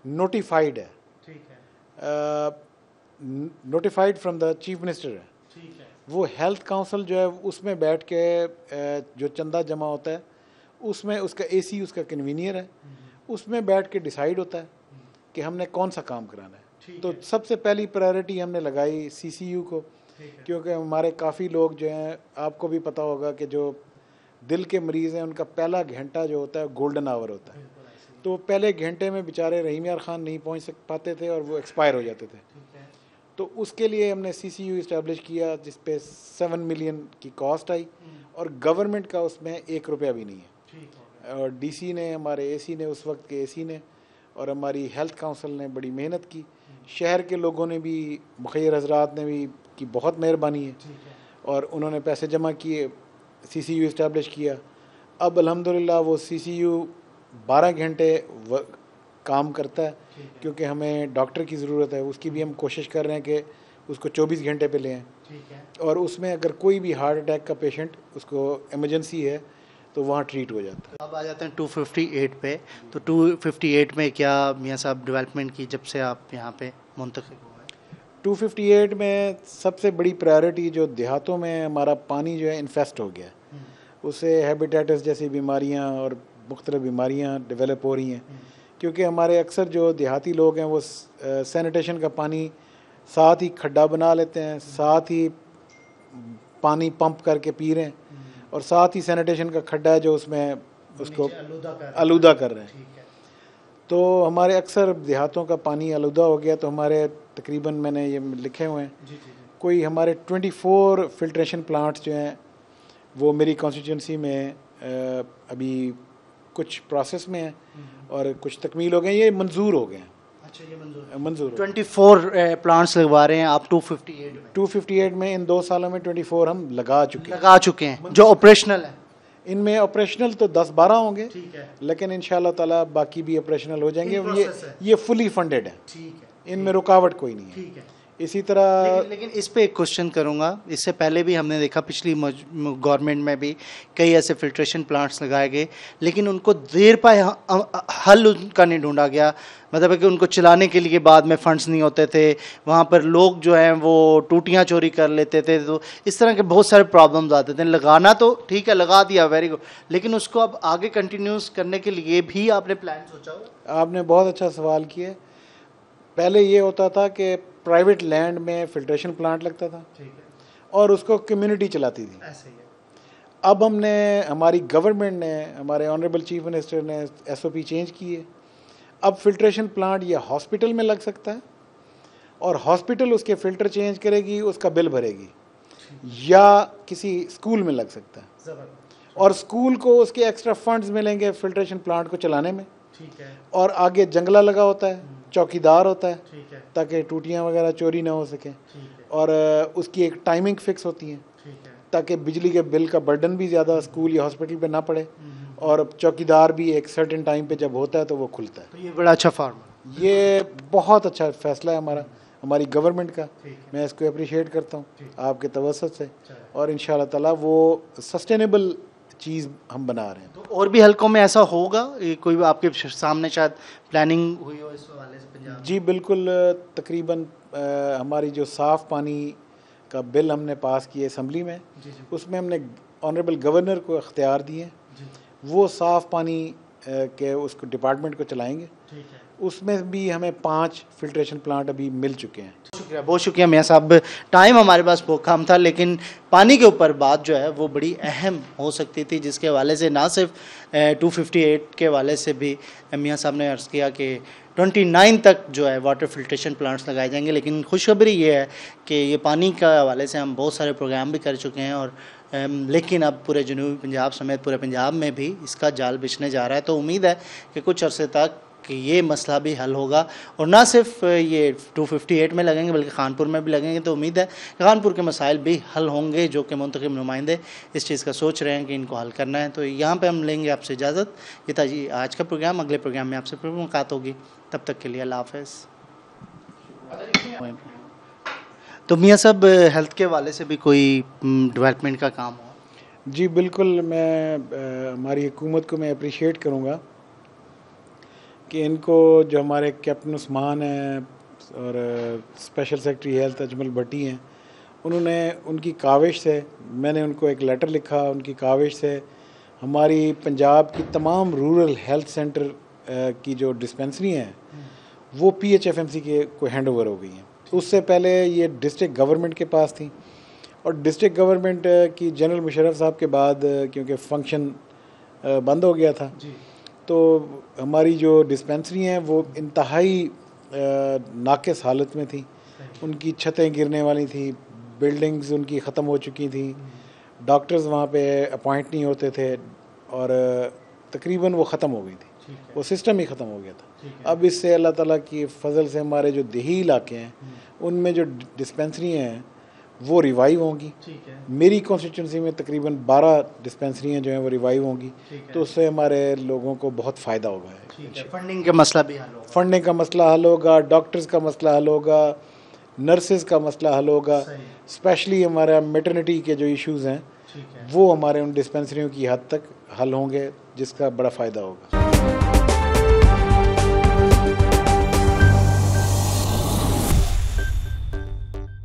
नोटिफाइड है, notified from the chief minister है। ठीक है। वो हेल्थ काउंसिल जो है उसमें बैठ के जो चंदा जमा होता है उसमें उसका AC उसका कन्वीनियर है, उसमें बैठ के डिसाइड होता है कि हमने कौन सा काम कराना है। तो सबसे पहली प्रायोरिटी हमने लगाई CCU को, क्योंकि हमारे काफ़ी लोग जो हैं, आपको भी पता होगा कि जो दिल के मरीज़ हैं उनका पहला घंटा जो होता है गोल्डन आवर होता है। तो पहले घंटे में बेचारे रहीम यार खान नहीं पहुंच पाते थे और वो एक्सपायर हो जाते थे। तो उसके लिए हमने CCU इस्टेब्लिश किया जिस पे 7 मिलियन की कॉस्ट आई और गवर्नमेंट का उसमें 1 रुपया भी नहीं है। और DC ने, हमारे AC ने, उस वक्त के AC ने और हमारी हेल्थ काउंसिल ने बड़ी मेहनत की, शहर के लोगों ने भी, मुखैर हजरात ने भी की बहुत मेहरबानी है और उन्होंने पैसे जमा किए, CCU इस्टेब्लिश किया। अब अल्हम्दुलिल्लाह वो CCU 12 घंटे काम करता है, क्योंकि हमें डॉक्टर की ज़रूरत है, उसकी भी हम कोशिश कर रहे हैं कि उसको 24 घंटे पे लें। और उसमें अगर कोई भी हार्ट अटैक का पेशेंट, उसको इमरजेंसी है, तो वहाँ ट्रीट हो जाता है। अब आ जाते हैं 258 पे। तो 258 में क्या मियाँ साहब डेवलपमेंट की जब से आप यहाँ पे मुंतखब हुए? 258 में सबसे बड़ी प्रायोरिटी जो देहातों में हमारा पानी जो है इन्फेस्ट हो गया, उससे हैबिटेटिस जैसी बीमारियाँ और मुख्तलिफ बीमारियाँ डेवलप हो रही हैं, क्योंकि हमारे अक्सर जो देहाती लोग हैं वो सैनिटेशन का पानी साथ ही खड्डा बना लेते हैं, साथ ही पानी पंप करके पी रहे हैं और साथ ही सैनिटेशन का खड्डा है जो उसमें उसको आलूदा कर रहे हैं। तो हमारे अक्सर देहातों का पानी आलूदा हो गया। तो हमारे तकरीबन, मैंने ये लिखे हुए हैं, कोई हमारे 24 फिल्ट्रेशन प्लांट्स जो हैं वो मेरी कॉन्स्टिट्यूंसी में अभी कुछ प्रोसेस में हैं और कुछ तकमील हो गए, ये मंजूर हो गए हैं। अच्छा, ये मंजूर 24 प्लांट्स लगवा रहे हैं आप 258 में। इन 2 सालों में 24 हम लगा चुके हैं जो ऑपरेशनल है। इनमें ऑपरेशनल तो 10-12 होंगे, ठीक है, लेकिन इंशाल्लाह ताला बाकी भी ऑपरेशनल हो जाएंगे। ये फुली फंडेड है, ठीक है, इनमें रुकावट कोई नहीं है। ठीक है। इसी तरह लेकिन इस पे एक क्वेश्चन करूंगा, इससे पहले भी हमने देखा पिछली गवर्नमेंट में भी कई ऐसे फिल्ट्रेशन प्लांट्स लगाए गए, लेकिन उनको देर पाए हल उनका नहीं ढूंढा गया। मतलब है कि उनको चलाने के लिए बाद में फंड्स नहीं होते थे, वहाँ पर लोग जो हैं वो टूटियाँ चोरी कर लेते थे, तो इस तरह के बहुत सारे प्रॉब्लम्स आते थे। लगाना तो ठीक है, लगा दिया, वेरी गुड, लेकिन उसको अब आगे कंटिन्यूस करने के लिए भी आपने प्लान सोचा हो? आपने बहुत अच्छा सवाल किया। पहले ये होता था कि प्राइवेट लैंड में फिल्ट्रेशन प्लांट लगता था, ठीक है, और उसको कम्युनिटी चलाती थी। ऐसे ही है। अब हमने, हमारी गवर्नमेंट ने, हमारे ऑनरेबल चीफ मिनिस्टर ने SOP चेंज की है। अब फिल्ट्रेशन प्लांट या हॉस्पिटल में लग सकता है और हॉस्पिटल उसके फ़िल्टर चेंज करेगी, उसका बिल भरेगी, या किसी स्कूल में लग सकता है और स्कूल को उसके एक्स्ट्रा फंड्स मिलेंगे फिल्ट्रेशन प्लांट को चलाने में। ठीक है। और आगे जंगला लगा होता है, चौकीदार होता है, ताकि टूटियाँ वगैरह चोरी ना हो सके, और उसकी एक टाइमिंग फिक्स होती है ताकि बिजली के बिल का बर्डन भी ज़्यादा स्कूल या हॉस्पिटल पे ना पड़े। और चौकीदार भी एक सर्टेन टाइम पे जब होता है तो वो खुलता है। तो ये बड़ा अच्छा फार्म, ये बहुत अच्छा फैसला है हमारी गवर्नमेंट का, मैं इसको अप्रिशिएट करता हूँ आपके तवज्जुह से, और इंशाल्लाह ताला वो सस्टेनेबल चीज़ हम बना रहे हैं। तो और भी हलकों में ऐसा होगा, ये कोई आपके सामने शायद प्लानिंग हुई हो इस हवाले से पंजाब? जी बिल्कुल, तकरीबन हमारी जो साफ़ पानी का बिल हमने पास किया असम्बली में, उसमें हमने ऑनरेबल गवर्नर को इख्तियार दिए, वो साफ़ पानी के उसको डिपार्टमेंट को चलाएंगे। उसमें भी हमें 5 फिल्ट्रेशन प्लांट अभी मिल चुके हैं। शुक्रिया, बहुत शुक्रिया मियाँ साहब। टाइम हमारे पास बहुत कम था, लेकिन पानी के ऊपर बात जो है वो बड़ी अहम हो सकती थी, जिसके हवाले से ना सिर्फ 258 के हवाले से भी मियाँ साहब ने अर्ज़ किया कि 29 तक जो है वाटर फिल्ट्रेशन प्लांट्स लगाए जाएंगे। लेकिन खुशखबरी ये है कि ये पानी का हवाले से हम बहुत सारे प्रोग्राम भी कर चुके हैं, और लेकिन अब पूरे जनूबी पंजाब समेत पूरे पंजाब में भी इसका जाल बिछने जा रहा है। तो उम्मीद है कि कुछ अरसे तक कि ये मसला भी हल होगा, और ना सिर्फ ये 258 में लगेंगे बल्कि खानपुर में भी लगेंगे। तो उम्मीद है कि खानपुर के मसाइल भी हल होंगे, जो कि मुंतखब नुमाइंदे इस चीज़ का सोच रहे हैं कि इनको हल करना है। तो यहाँ पे हम लेंगे आपसे इजाज़त। ये था जी आज का प्रोग्राम, अगले प्रोग्राम में आपसे फिर मुलाकात होगी, तब तक के लिए अल्लाह हाफ़िज़। तो मियाँ साहब, हेल्थ के हवाले से भी कोई डेवलपमेंट का काम हो? जी बिल्कुल, मैं हमारी हुकूमत को मैं अप्रिशिएट करूँगा कि इनको जो हमारे कैप्टन उस्मान हैं और स्पेशल सेक्रेटरी हेल्थ अजमल भट्टी हैं, उन्होंने उनकी काविश से, मैंने उनको एक लेटर लिखा, उनकी काविश से हमारी पंजाब की तमाम रूरल हेल्थ सेंटर की जो डिस्पेंसरी हैं वो PHFMC के को हैंड ओवर हो गई हैं। उससे पहले ये डिस्ट्रिक्ट गवर्नमेंट के पास थी, और डिस्ट्रिक्ट गवर्नमेंट की जनरल मुशर्रफ साहब के बाद क्योंकि फंक्शन बंद हो गया था, तो हमारी जो डिस्पेंसरी हैं वो इंतहाई नाक़िस हालत में थी। उनकी छतें गिरने वाली थी, बिल्डिंग्स उनकी ख़त्म हो चुकी थी, डॉक्टर्स वहाँ पे अपॉइंट नहीं होते थे, और तकरीबन वो ख़त्म हो गई थी, वो सिस्टम ही ख़त्म हो गया था। अब इससे अल्लाह ताला की फ़ज़ल से हमारे जो देही इलाके हैं उनमें जो डिस्पेंसरी हैं वो रिवाइव होंगी। मेरी कॉन्स्टिट्यूंसी में तकरीबन 12 डिस्पेंसरियाँ जो हैं वो रिवाइव होंगी, तो उससे हमारे लोगों को बहुत फ़ायदा होगा। फंडिंग का मसला भी हल होगा, फंडिंग का मसला हल होगा, डॉक्टर्स का मसला हल होगा, नर्सेज का मसला हल होगा, स्पेशली हमारा मैटरनिटी के जो इश्यूज़ हैं वो हमारे उन डिस्पेंसरियों की हद तक हल होंगे, जिसका बड़ा फ़ायदा होगा।